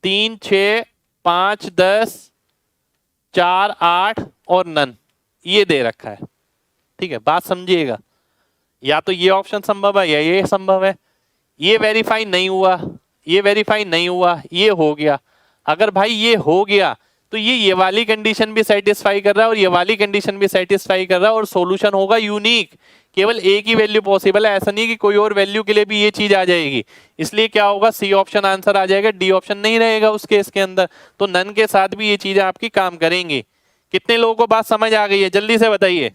3-6-5-10 4-8 और नन, ये दे रखा है। ठीक है, बात समझिएगा, या तो ये ऑप्शन संभव है या ये संभव है। ये वेरीफाई नहीं हुआ, ये वेरीफाई नहीं हुआ, ये हो गया। अगर भाई ये हो गया तो ये वाली कंडीशन भी सेटिस्फाई कर रहा है और ये वाली कंडीशन भी सेटिस्फाई कर रहा है, और सॉल्यूशन होगा यूनिक। केवल एक ही वैल्यू पॉसिबल है, ऐसा नहीं कि कोई और वैल्यू के लिए भी ये चीज आ जाएगी। इसलिए क्या होगा, सी ऑप्शन आंसर आ जाएगा, डी ऑप्शन नहीं रहेगा उस केस के अंदर। तो नन के साथ भी ये चीजें आपकी काम करेंगी। कितने लोगों को बात समझ आ गई है, जल्दी से बताइए।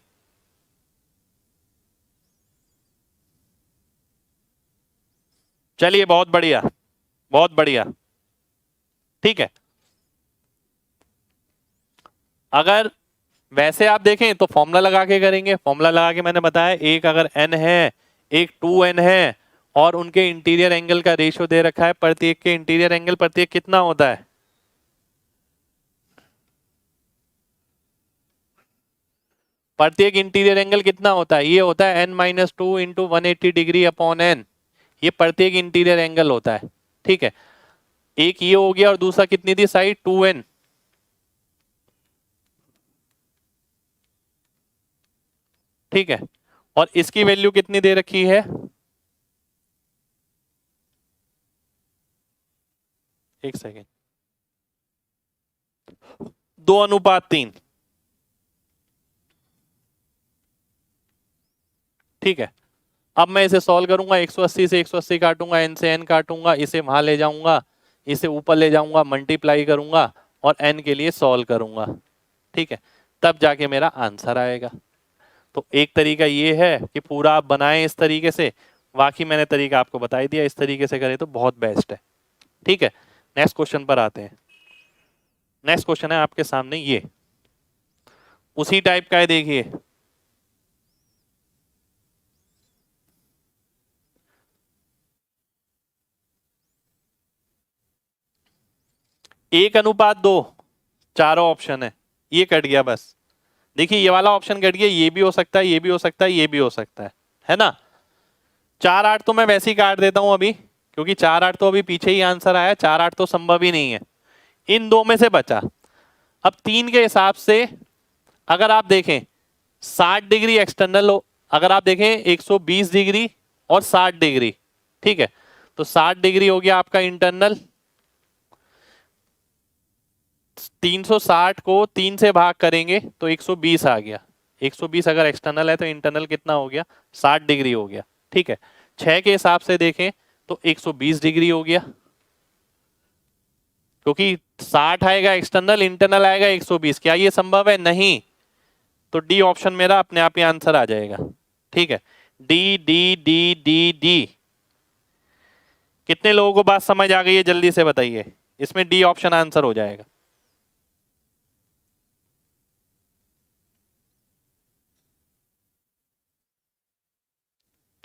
चलिए, बहुत बढ़िया, बहुत बढ़िया। ठीक है, अगर वैसे आप देखें तो फॉर्मूला लगा के करेंगे। फॉर्मूला लगा के मैंने बताया, एक अगर n है, एक 2n है, और उनके इंटीरियर एंगल का रेशियो दे रखा है, प्रत्येक के इंटीरियर एंगल प्रत्येक कितना होता है, प्रत्येक इंटीरियर एंगल कितना होता है, ये होता है n-2 into 180 degree upon n। ये प्रत्येक इंटीरियर एंगल होता है। ठीक है, एक ये हो गया, और दूसरा कितनी थी साइड 2n। ठीक है, और इसकी वैल्यू कितनी दे रखी है, एक सेकेंड, 2:3। ठीक है, अब मैं इसे सॉल्व करूंगा, 180 से 180 काटूंगा, n से n काटूंगा, इसे वहां ले जाऊंगा, इसे ऊपर ले जाऊंगा, मल्टीप्लाई करूंगा और n के लिए सॉल्व करूंगा। ठीक है, तब जाके मेरा आंसर आएगा। तो एक तरीका ये है कि पूरा आप बनाएं इस तरीके से, बाकी मैंने तरीका आपको बता ही दिया, इस तरीके से करें तो बहुत बेस्ट है। ठीक है, नेक्स्ट क्वेश्चन पर आते हैं। नेक्स्ट क्वेश्चन है आपके सामने, ये उसी टाइप का है, देखिए। एक अनुपात दो, चारों ऑप्शन है, ये कट गया बस। देखिए ये वाला ऑप्शन कट गया, ये भी हो सकता है, ये भी हो सकता है, ये भी हो सकता है ना। 4-8 तो मैं वैसे ही काट देता हूं अभी, क्योंकि 4-8 तो अभी पीछे ही आंसर आया, 4-8 तो संभव ही नहीं है। इन दो में से बचा। अब 3 के हिसाब से अगर आप देखें 60 डिग्री एक्सटर्नल हो, अगर आप देखें 120 डिग्री और 60 डिग्री। ठीक है, तो 60 डिग्री हो गया आपका इंटरनल, 360 को 3 से भाग करेंगे तो 120 आ गया। 120 अगर एक्सटर्नल है तो इंटरनल कितना हो गया, 60 डिग्री हो गया। ठीक है, 6 के हिसाब से देखें तो 120 डिग्री हो गया, क्योंकि 60 आएगा एक्सटर्नल, इंटरनल आएगा 120। क्या ये संभव है, नहीं। तो डी ऑप्शन मेरा अपने आप ही आंसर आ जाएगा। ठीक है, D D D D D. कितने लोगों को बात समझ आ गई है, जल्दी से बताइए। इसमें डी ऑप्शन आंसर हो जाएगा।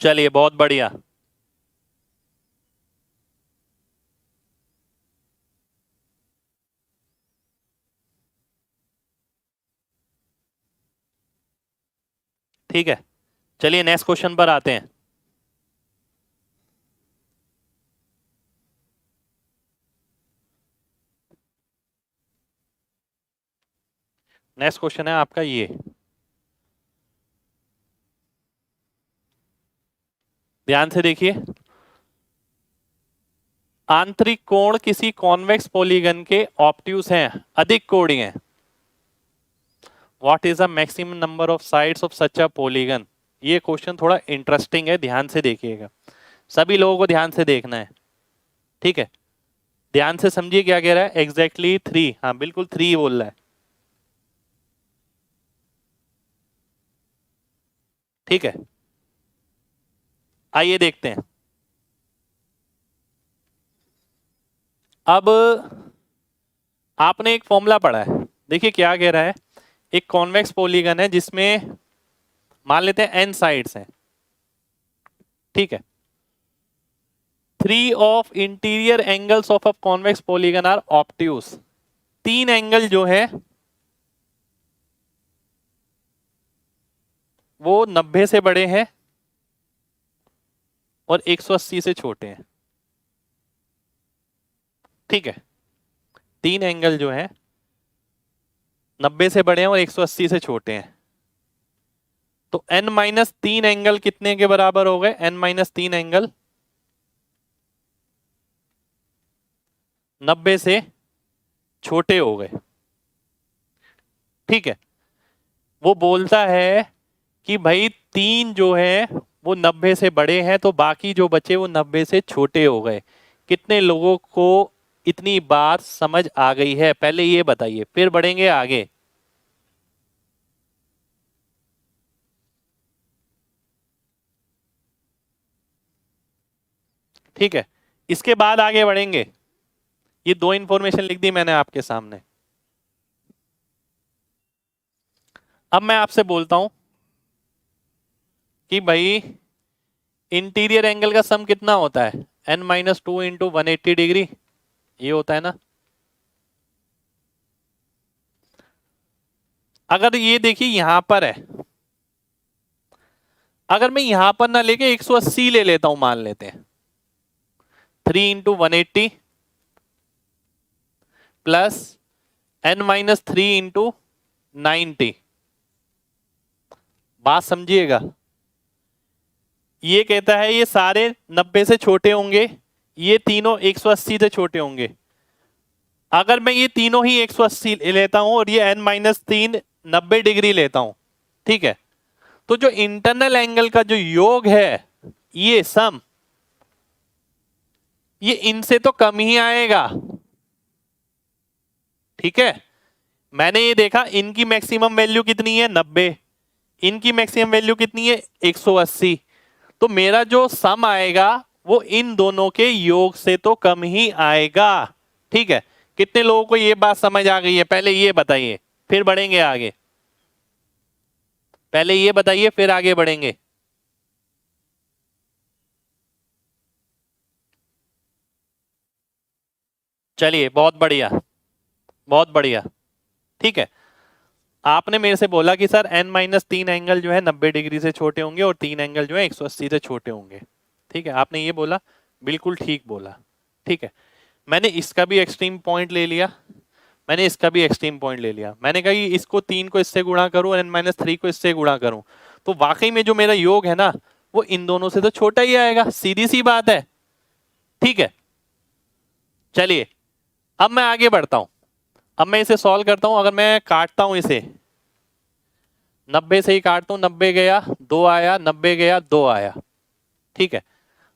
चलिए, बहुत बढ़िया। ठीक है, चलिए नेक्स्ट क्वेश्चन पर आते हैं। नेक्स्ट क्वेश्चन है आपका ये, ध्यान से देखिए। आंतरिक कोण किसी कॉन्वेक्स पॉलीगन के ऑब्ट्यूज हैं, अधिक कोणीय हैं। What is the maximum number of sides of such a polygon? ये क्वेश्चन थोड़ा इंटरेस्टिंग है, ध्यान से देखिएगा, सभी लोगों को ध्यान से देखना है, ठीक है। ध्यान से समझिए क्या कह रहा है, एग्जैक्टली 3, हाँ बिल्कुल 3 बोल रहा है, ठीक है। आइए देखते हैं। अब आपने एक फॉर्मूला पढ़ा है, देखिए क्या कह रहा है। एक कॉन्वेक्स पॉलीगन है जिसमें मान लेते हैं n साइड्स हैं, ठीक है। 3 of interior angles of a convex polygon are obtuse. 3 angle जो है वो 90 से बड़े हैं और 180 से छोटे हैं, ठीक है। 3 एंगल जो है 90 से बड़े हैं और 180 से छोटे हैं। तो n-3 एंगल कितने के बराबर हो गए? n-3 एंगल 90 से छोटे हो गए, ठीक है। वो बोलता है कि भाई 3 जो है वो 90 से बड़े हैं, तो बाकी जो बचे वो 90 से छोटे हो गए। कितने लोगों को इतनी बात समझ आ गई है, पहले ये बताइए, फिर बढ़ेंगे आगे। ठीक है, इसके बाद आगे बढ़ेंगे। ये 2 इंफॉर्मेशन लिख दी मैंने आपके सामने। अब मैं आपसे बोलता हूं कि भाई इंटीरियर एंगल का सम कितना होता है? n-2 इंटू 180 डिग्री, ये होता है ना। अगर ये देखिए यहां पर है, अगर मैं यहां पर ना लेके 180 ले लेता हूं, मान लेते हैं 3 इंटू 180 प्लस n-3 इंटू 90। बात समझिएगा, ये कहता है ये सारे 90 से छोटे होंगे, ये तीनों 180 से छोटे होंगे। अगर मैं ये तीनों ही 180 लेता हूं और ये n-3 90 डिग्री लेता हूं, ठीक है, तो जो इंटरनल एंगल का जो योग है, ये सम, ये इनसे तो कम ही आएगा, ठीक है। मैंने ये देखा इनकी मैक्सिमम वैल्यू कितनी है? 90, इनकी मैक्सिमम वैल्यू कितनी है? 180। तो मेरा जो सम आएगा वो इन दोनों के योग से तो कम ही आएगा, ठीक है। कितने लोगों को ये बात समझ आ गई है, पहले ये बताइए, फिर बढ़ेंगे आगे। पहले ये बताइए फिर आगे बढ़ेंगे। चलिए, बहुत बढ़िया, बहुत बढ़िया, ठीक है। आपने मेरे से बोला कि सर n-3 एंगल जो है 90 डिग्री से छोटे होंगे और 3 एंगल जो है 180 से छोटे होंगे, ठीक है। आपने ये बोला, बिल्कुल ठीक बोला, ठीक है। मैंने इसका भी एक्सट्रीम पॉइंट ले लिया, मैंने इसका भी एक्सट्रीम पॉइंट ले लिया। मैंने कहा कि इसको 3 को इससे गुणा करूं और n-3 को इससे गुणा करूं, तो वाकई में जो मेरा योग है ना वो इन दोनों से तो छोटा ही आएगा, सीधी सी बात है, ठीक है। चलिए, अब मैं आगे बढ़ता हूं, अब मैं इसे सॉल्व करता हूं। अगर मैं काटता हूं इसे, 90 से ही काटता हूं, 90 गया 2 आया, 90 गया 2 आया, ठीक है।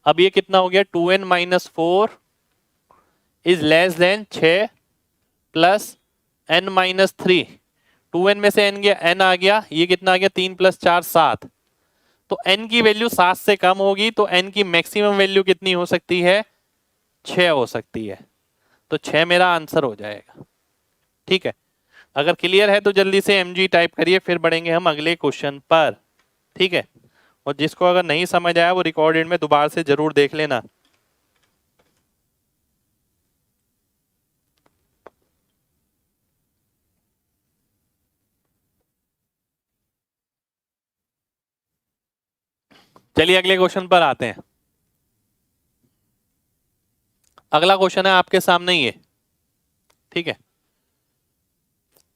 अब ये कितना हो गया? 2n-4 is less than 6 plus n-3। 2n में से n गया, n आ गया, ये कितना आ गया? 3 + 4 7। तो n की वैल्यू 7 से कम होगी, तो n की मैक्सिमम वैल्यू कितनी हो सकती है? 6 हो सकती है। तो 6 मेरा आंसर हो जाएगा, ठीक है। अगर क्लियर है तो जल्दी से mg टाइप करिए, फिर बढ़ेंगे हम अगले क्वेश्चन पर, ठीक है। और जिसको अगर नहीं समझ आया वो रिकॉर्डेड में दोबारा से जरूर देख लेना। चलिए अगले क्वेश्चन पर आते हैं। अगला क्वेश्चन है आपके सामने ये, ठीक है।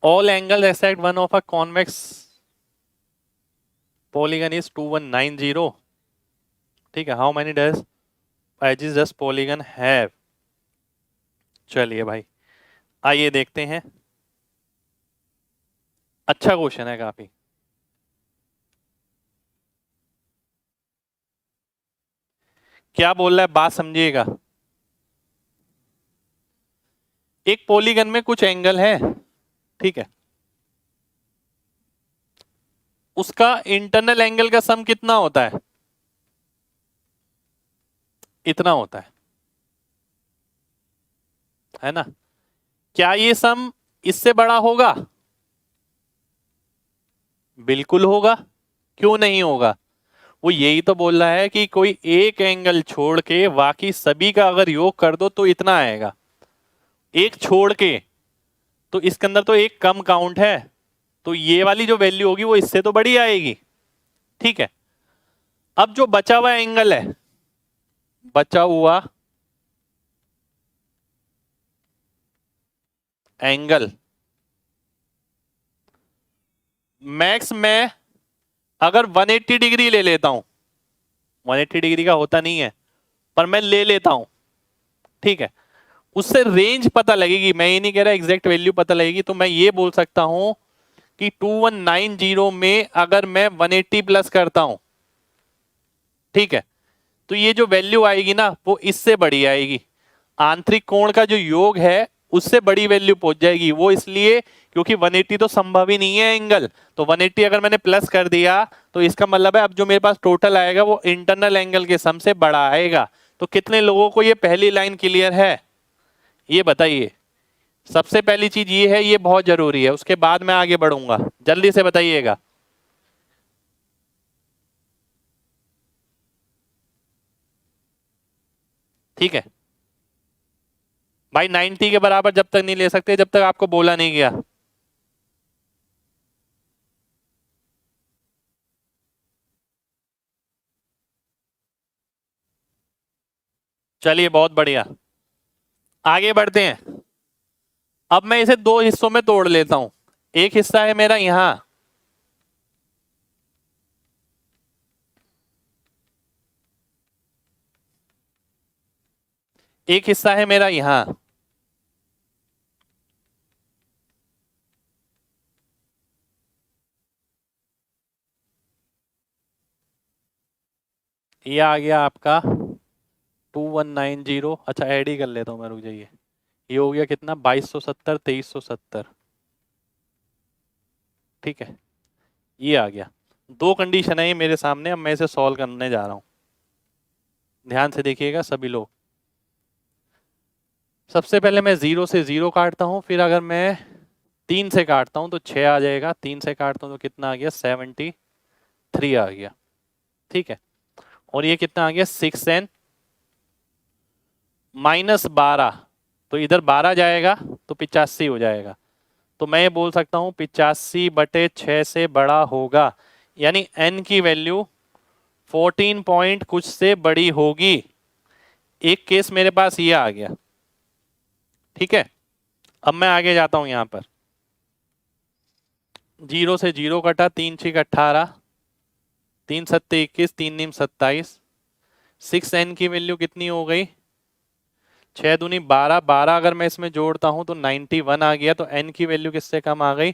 All angle except one of a convex polygon is 2190. ठीक है, how many does edges does polygon have? चलिए भाई, आइए देखते हैं। अच्छा क्वेश्चन है काफी। क्या बोल रहा है, बात समझिएगा। एक पॉलीगन में कुछ एंगल है, ठीक है, उसका इंटरनल एंगल का सम कितना होता है? इतना होता है ना? क्या ये सम इससे बड़ा होगा? बिल्कुल होगा। क्यों नहीं होगा? वो यही तो बोल रहा है कि कोई एक एंगल छोड़ के बाकी सभी का अगर योग कर दो तो इतना आएगा, एक छोड़ के। तो इसके अंदर तो एक कम काउंट है, तो ये वाली जो वैल्यू होगी वो इससे तो बड़ी आएगी। ठीक है, अब जो बचा हुआ एंगल है, बचा हुआ एंगल मैक्स में अगर 180 डिग्री ले लेता हूं, 180 डिग्री का होता नहीं है पर मैं ले लेता हूं, ठीक है, उससे रेंज पता लगेगी। मैं ये नहीं कह रहा एग्जैक्ट वैल्यू पता लगेगी, तो मैं ये बोल सकता हूं कि 2190 में अगर मैं 180 प्लस करता हूं, ठीक है, तो ये जो वैल्यू आएगी ना वो इससे बड़ी आएगी। आंतरिक कोण का जो योग है उससे बड़ी वैल्यू पहुंच जाएगी। वो इसलिए क्योंकि 180 तो संभव ही नहीं है एंगल, तो 180 अगर मैंने प्लस कर दिया तो इसका मतलब है अब जो मेरे पास टोटल आएगा वो इंटरनल एंगल के सम से बड़ा आएगा। तो कितने लोगों को ये पहली लाइन क्लियर है, ये बताइए। सबसे पहली चीज ये है, ये बहुत जरूरी है, उसके बाद मैं आगे बढ़ूंगा, जल्दी से बताइएगा। ठीक है भाई, 90 के बराबर जब तक नहीं ले सकते जब तक आपको बोला नहीं गया। चलिए बहुत बढ़िया, आगे बढ़ते हैं। अब मैं इसे दो हिस्सों में तोड़ लेता हूं। एक हिस्सा है मेरा यहां, एक हिस्सा है मेरा यहां। ये आ गया आपका 2190। अच्छा ऐड ही कर लेता हूं मैं, रुक जाइए। ये हो गया कितना, 2270 2370। ठीक है, ये आ गया। दो कंडीशन है ये मेरे सामने, अब मैं इसे सॉल्व करने जा रहा हूं। ध्यान से देखिएगा सभी लोग। सबसे पहले मैं 0 से 0 काटता हूं, फिर अगर मैं 3 से काटता हूं तो 6 आ जाएगा, 3 से काटता हूं तो कितना आ गया, 73 आ गया। ठीक है, और ये कितना आ गया, 6n -12, तो इधर 12 जाएगा तो 85 हो जाएगा। तो मैं ये बोल सकता हूं 85/6 से बड़ा होगा, यानी n की वैल्यू 14 पॉइंट कुछ से बड़ी होगी। एक केस मेरे पास ये आ गया। ठीक है, अब मैं आगे जाता हूं। यहां पर 0 से 0 कटा, 3 6 18, 3 7 21, 3 9 27। 6n की वैल्यू कितनी हो गई, 6 दूनी 12, 12 अगर मैं इसमें जोड़ता हूं तो 91 आ गया। तो n की वैल्यू किससे कम आ गई,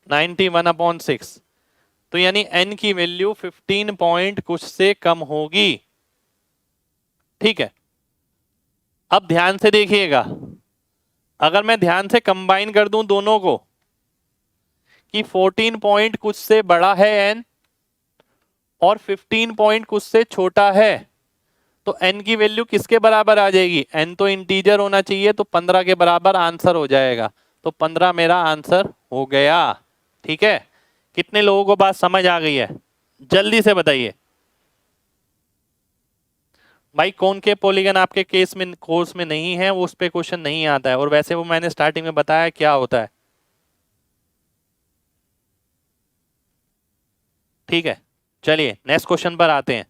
91/6। तो यानी n की वैल्यू 15 पॉइंट कुछ से कम होगी। ठीक है, अब ध्यान से देखिएगा, अगर मैं ध्यान से कंबाइन कर दूं दोनों को कि 14 पॉइंट कुछ से बड़ा है n और 15 पॉइंट कुछ से छोटा है, तो n की वैल्यू किसके बराबर आ जाएगी, n तो इंटीजर होना चाहिए, तो 15 के बराबर आंसर हो जाएगा। तो 15 मेरा आंसर हो गया। ठीक है, कितने लोगों को बात समझ आ गई है, जल्दी से बताइए। भाई कौन के पॉलीगन आपके केस में कोर्स में नहीं है, वो उस पे क्वेश्चन नहीं आता है, और वैसे वो मैंने स्टार्टिंग में बताया क्या होता है। ठीक है, चलिए नेक्स्ट क्वेश्चन पर आते हैं।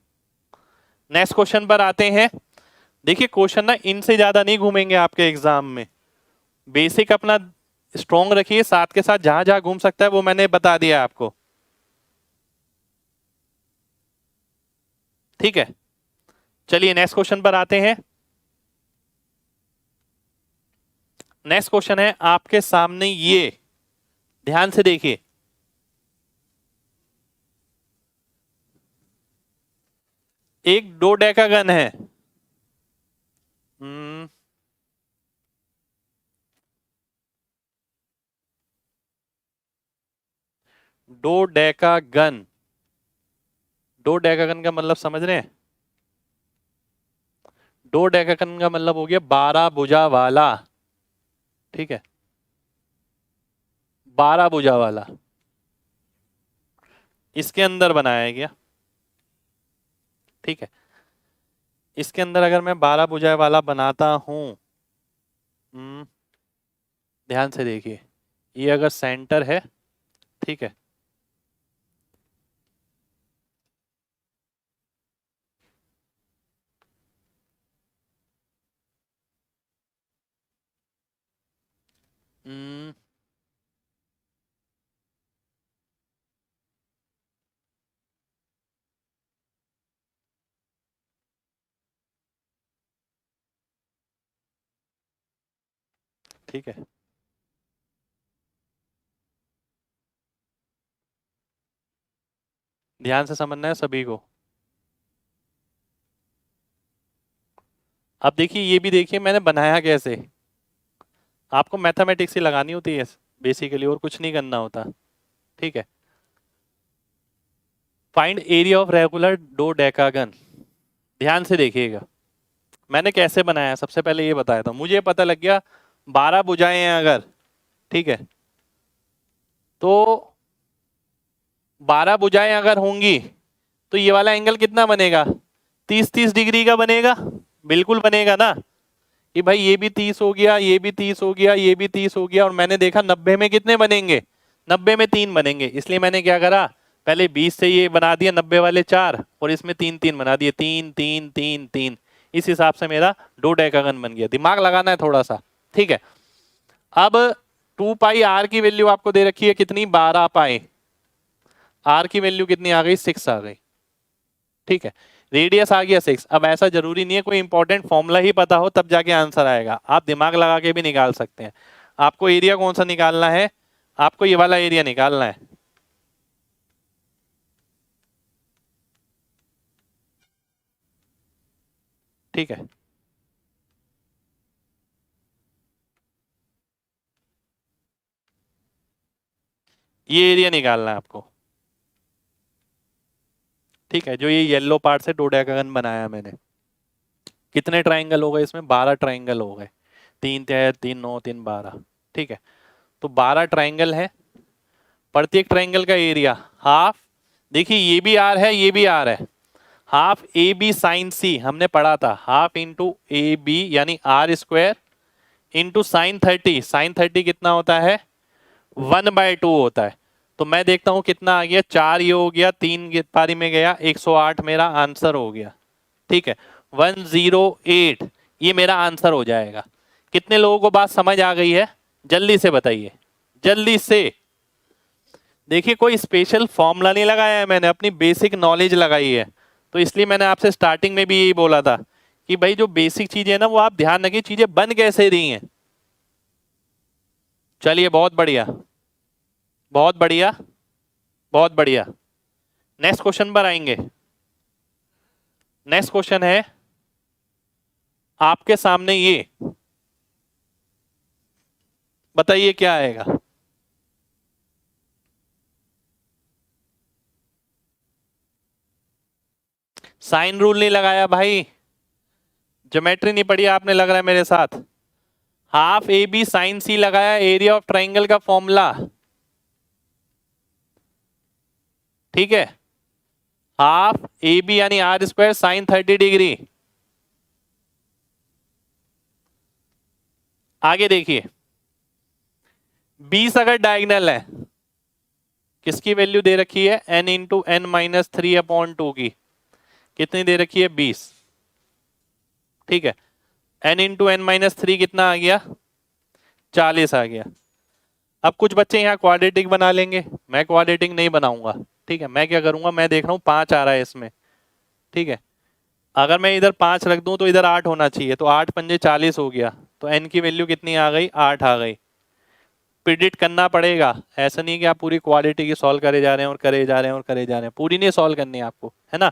नेक्स्ट क्वेश्चन पर आते हैं। देखिए क्वेश्चन ना इनसे ज्यादा नहीं घूमेंगे आपके एग्जाम में, बेसिक अपना स्ट्रॉन्ग रखिए, साथ के साथ जहां जहां घूम सकता है वो मैंने बता दिया आपको, ठीक है। चलिए नेक्स्ट क्वेश्चन पर आते हैं। नेक्स्ट क्वेश्चन है आपके सामने, ये ध्यान से देखिए। एक डोडेकागन है। हम्म, डोडेकागन, डोडेकागन का मतलब समझ रहे हैं? डोडेकागन का मतलब हो गया 12 भुजा वाला, ठीक है, 12 भुजा वाला। इसके अंदर बनाया गया, ठीक है। इसके अंदर अगर मैं 12 भुजा वाला बनाता हूं, ध्यान से देखिए, ये अगर सेंटर है, ठीक है, हम्म, ठीक है, ध्यान से समझना है सभी को। अब देखिए, ये भी देखिए मैंने बनाया कैसे। आपको मैथमेटिक्स ही लगानी होती है बेसिकली, और कुछ नहीं करना होता, ठीक है। फाइंड एरिया ऑफ रेगुलर डोडेकागन, ध्यान से देखिएगा मैंने कैसे बनाया। सबसे पहले ये बताया था, मुझे पता लग गया 12 भुजाएं हैं अगर, ठीक है, तो 12 भुजाएं अगर होंगी तो ये वाला एंगल कितना बनेगा? 30-30 डिग्री का बनेगा, बिल्कुल बनेगा ना। कि भाई ये भी 30 हो गया, ये भी 30 हो गया, ये भी 30 हो गया, और मैंने देखा 90 में कितने बनेंगे? 90 में 3 बनेंगे। इसलिए मैंने क्या करा, पहले 20 से ये बना दिया 90 वाले 4, और इसमें 3 3 बना दिए, 3 3 3 3। इस हिसाब से मेरा डोडेकागन बन गया। दिमाग लगाना है थोड़ा सा, ठीक है। अब 2 पाई आर की वैल्यू आपको दे रखी है कितनी? 12 पाई। आर की वैल्यू कितनी आ गई? 6 आ गई, ठीक है। रेडियस आ गया 6। अब ऐसा जरूरी नहीं है कोई इंपॉर्टेंट फॉर्मूला ही पता हो तब जाके आंसर आएगा, आप दिमाग लगा के भी निकाल सकते हैं। आपको एरिया कौन सा निकालना है? आपको ये वाला एरिया निकालना है, ठीक है। ये एरिया निकालना है आपको, ठीक है। जो ये येलो पार्ट से डोडेकागन बनाया मैंने, कितने ट्राइंगल हो गए इसमें? 12 ट्राइंगल हो गए। 3 3 3 9 3 12, ठीक है। तो 12 ट्राइंगल है, प्रत्येक ट्राइंगल का एरिया हाफ। देखिए ये भी आर है, ये भी आर है। Half A B sine C हमने पढ़ा था, हाफ इंटू ए बी यानी R square into sine 30। Sine 30 कितना होता है? 1/2 होता है। तो मैं देखता हूं कितना आ गया, 4 ये हो गया, 3 पारी में गया, 108 मेरा आंसर हो गया, ठीक है। 108 ये मेरा आंसर हो जाएगा। कितने लोगों को बात समझ आ गई है? जल्दी से बताइए, जल्दी से। देखिए कोई स्पेशल फॉर्मूला नहीं लगाया है मैंने, अपनी बेसिक नॉलेज लगाई है। तो इसलिए मैंने आपसे स्टार्टिंग में भी यही बोला था कि भाई जो बेसिक चीजें है ना वो आप ध्यान रखिए, चीजें बन कैसे रही हैं। चलिए बहुत बढ़िया, बहुत बढ़िया, बहुत बढ़िया। नेक्स्ट क्वेश्चन पर आएंगे। नेक्स्ट क्वेश्चन है आपके सामने, ये बताइए क्या आएगा? साइन रूल नहीं लगाया भाई, ज्योमेट्री नहीं पढ़ी आपने लग रहा है मेरे साथ। हाफ ए बी साइन सी लगाया, एरिया ऑफ ट्राइंगल का फॉर्मूला, ठीक है। हाफ ए बी यानी आर स्क्वायर साइन 30 डिग्री। आगे देखिए, 20 अगर डायगनल है, किसकी वैल्यू दे रखी है? n इंटू एन माइनस 3/2 की। कितनी दे रखी है? 20, ठीक है। n इंटू एन माइनस 3 कितना आ गया? 40 आ गया। अब कुछ बच्चे यहाँ क्वाड्रेटिक बना लेंगे, मैं क्वाड्रेटिक नहीं बनाऊंगा। ठीक है, मैं क्या करूंगा, मैं देख रहा हूँ 5 आ रहा है इसमें। ठीक है, अगर मैं इधर 5 रख दूं तो इधर 8 होना चाहिए, तो 8 पंजे 40 हो गया। तो n की वैल्यू कितनी आ गई, 8 आ गई। प्रिडिक्ट करना पड़ेगा, ऐसा नहीं कि आप पूरी क्वालिटी की सॉल्व करे जा रहे हैं और करे जा रहे हैं और करे जा रहे हैं, पूरी नहीं सॉल्व करनी है आपको, है ना।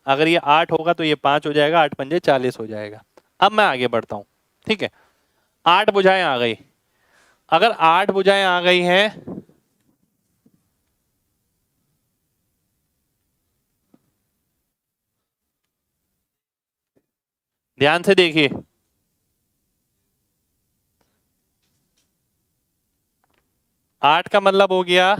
अगर ये 8 होगा तो ये 5 हो जाएगा, 8 पंजे 40 हो जाएगा। अब मैं आगे बढ़ता हूं। ठीक है, 8 भुजाएं आ गई। अगर 8 भुजाएं आ गई हैं, ध्यान से देखिए, 8 का मतलब हो गया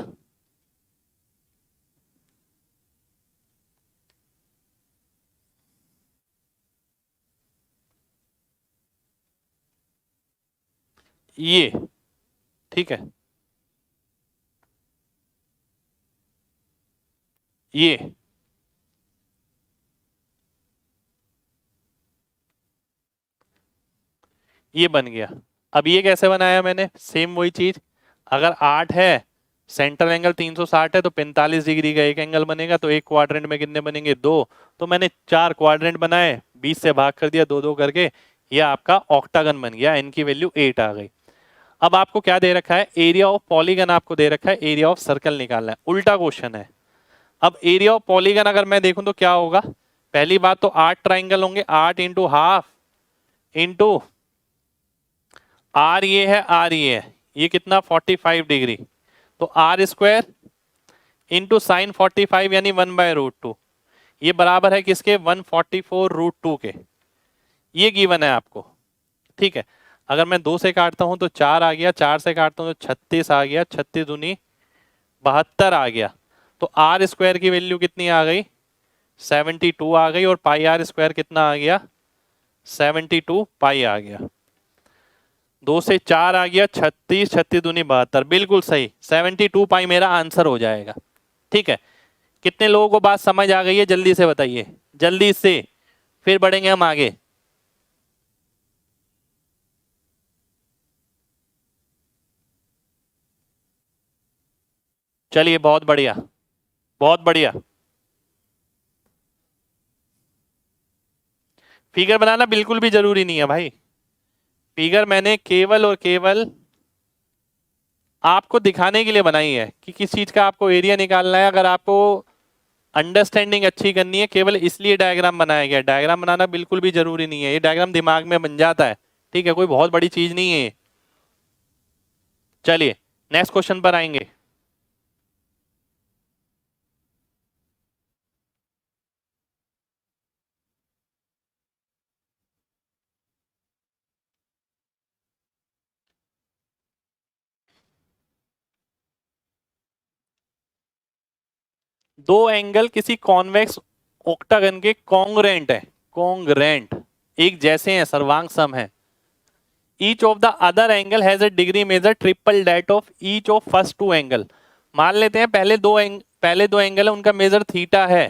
ये। ठीक है, ये बन गया। अब ये कैसे बनाया मैंने, सेम वही चीज। अगर 8 है, सेंटर एंगल 360 है, तो 45 डिग्री का एक एंगल बनेगा, तो एक क्वाड्रेंट में कितने बनेंगे, 2। तो मैंने 4 क्वाड्रेंट बनाए, 20 से भाग कर दिया 2-2 करके, ये आपका ऑक्टागन बन गया। n की वैल्यू 8 आ गई। अब आपको क्या दे रखा है, एरिया ऑफ पॉलीगन आपको दे रखा है, एरिया ऑफ सर्कल निकालना है, उल्टा क्वेश्चन है। अब एरिया ऑफ पॉलीगन अगर मैं देखूं तो क्या होगा, पहली बात तो 8 ट्राइंगल होंगे, 8 इंटू हाफ इंटू आर ये है, आर ये है, ये कितना 45 डिग्री, तो आर स्क्वायर इंटू साइन 45 यानी 1/√2, ये बराबर है किसके, 144√2 के। ये गिवन है आपको। ठीक है, अगर मैं 2 से काटता हूं तो 4 आ गया, 4 से काटता हूं तो 36 आ गया, 36 दूनी 72 आ गया। तो आर स्क्वायर की वैल्यू कितनी आ गई, 72 आ गई, और पाई आर स्क्वायर कितना आ गया, 72 पाई आ गया। 2 से 4 आ गया, 36, 36 दूनी 72, बिल्कुल सही, 72 पाई मेरा आंसर हो जाएगा। ठीक है, कितने लोगों को बात समझ आ गई है, जल्दी से बताइए, जल्दी से, फिर बढ़ेंगे हम आगे। चलिए, बहुत बढ़िया, बहुत बढ़िया। फिगर बनाना बिल्कुल भी जरूरी नहीं है भाई, फिगर मैंने केवल और केवल आपको दिखाने के लिए बनाई है कि किस चीज का आपको एरिया निकालना है। अगर आपको अंडरस्टैंडिंग अच्छी करनी है, केवल इसलिए डायग्राम बनाया गया। डायग्राम बनाना बिल्कुल भी जरूरी नहीं है, ये डायग्राम दिमाग में बन जाता है। ठीक है, कोई बहुत बड़ी चीज नहीं है। चलिए नेक्स्ट क्वेश्चन पर आएंगे। दो एंगल किसी कॉन्वेक्स ऑक्टागन के कॉन्ग्रेंट है, कॉन्ग्रेंट एक जैसे हैं, सर्वांग सम है। Each of the other angle has a degree measure triple that of each of first two angle. मान लेते हैं पहले दो एंगल है, उनका मेजर थीटा है,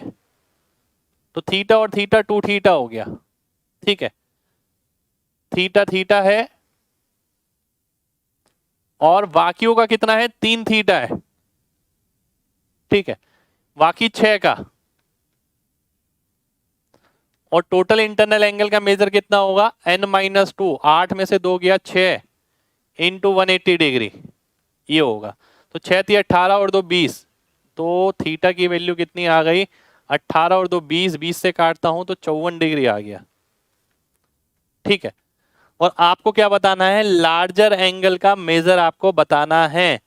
तो थीटा और थीटा 2 थीटा हो गया। ठीक है, थीटा थीटा है, और बाकियों का कितना है, 3 थीटा है। ठीक है, बाकी 6 का, और टोटल इंटरनल एंगल का मेजर कितना होगा, n-2, 8 में से 2 गया 6 इंटू 180 डिग्री, ये होगा। तो 6 थी 18 और 2 20, तो थीटा की वैल्यू कितनी आ गई, 18 और 2 20, 20 से काटता हूं तो 54 डिग्री आ गया। ठीक है, और आपको क्या बताना है, लार्जर एंगल का मेजर आपको बताना है,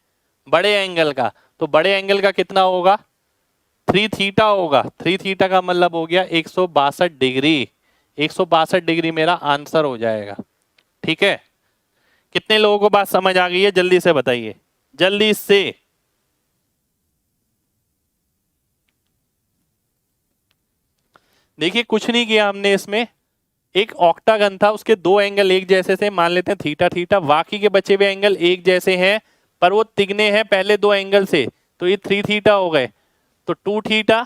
बड़े एंगल का। तो बड़े एंगल का कितना होगा, 3 थीटा होगा। 3 थीटा का मतलब हो गया 162 डिग्री, 162 डिग्री मेरा आंसर हो जाएगा। ठीक है, कितने लोगों को बात समझ आ गई है, जल्दी से बताइए, जल्दी से। देखिए कुछ नहीं किया हमने इसमें, एक ऑक्टागन था, उसके दो एंगल एक जैसे से, मान लेते हैं थीटा थीटा, बाकी के बचे हुए एंगल एक जैसे हैं, पर वो तिगने हैं पहले दो एंगल से, तो ये 3 थीटा हो गए। तो 2 थीटा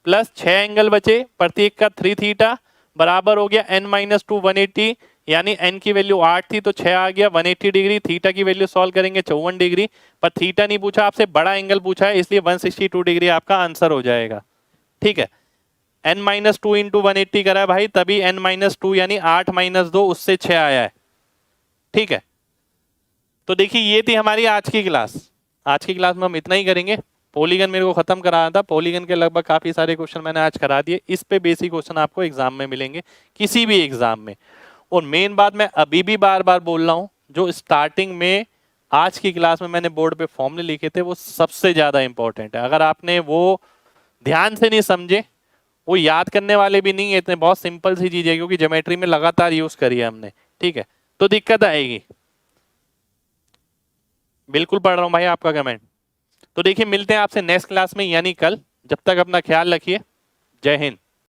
प्लस 6 एंगल बचे, प्रत्येक का 3 थीटा, बराबर हो गया n-2 180 यानी n की वैल्यू 8 थी तो 6 आ गया 180 डिग्री। थीटा की वैल्यू सॉल्व करेंगे 54 डिग्री, पर थीटा नहीं पूछा आपसे, बड़ा एंगल पूछा है, इसलिए 162 डिग्री आपका आंसर हो जाएगा। ठीक है, n माइनस टू इंटू 180 करा है भाई, तभी n माइनस टू यानी 8 माइनस 2 उससे 6 आया है। ठीक है, तो देखिए ये थी हमारी आज की क्लास। आज की क्लास में हम इतना ही करेंगे। पॉलीगन मेरे को खत्म कराना था, पॉलीगन के लगभग काफी सारे क्वेश्चन मैंने आज करा दिए। इस पे बेसिक क्वेश्चन आपको एग्जाम में मिलेंगे, किसी भी एग्जाम में। और मेन बात मैं अभी भी बार बार बोल रहा हूं, जो स्टार्टिंग में आज की क्लास में मैंने बोर्ड पे फॉर्मूले लिखे थे वो सबसे ज्यादा इंपॉर्टेंट है। अगर आपने वो ध्यान से नहीं समझे, वो याद करने वाले भी नहीं है इतने, बहुत सिंपल सी चीज है क्योंकि ज्योमेट्री में लगातार यूज करी है हमने। ठीक है, तो दिक्कत आएगी। बिल्कुल पढ़ रहा हूं भाई आपका कमेंट। तो देखिए मिलते हैं आपसे नेक्स्ट क्लास में यानी कल। जब तक अपना ख्याल रखिए। जय हिंद।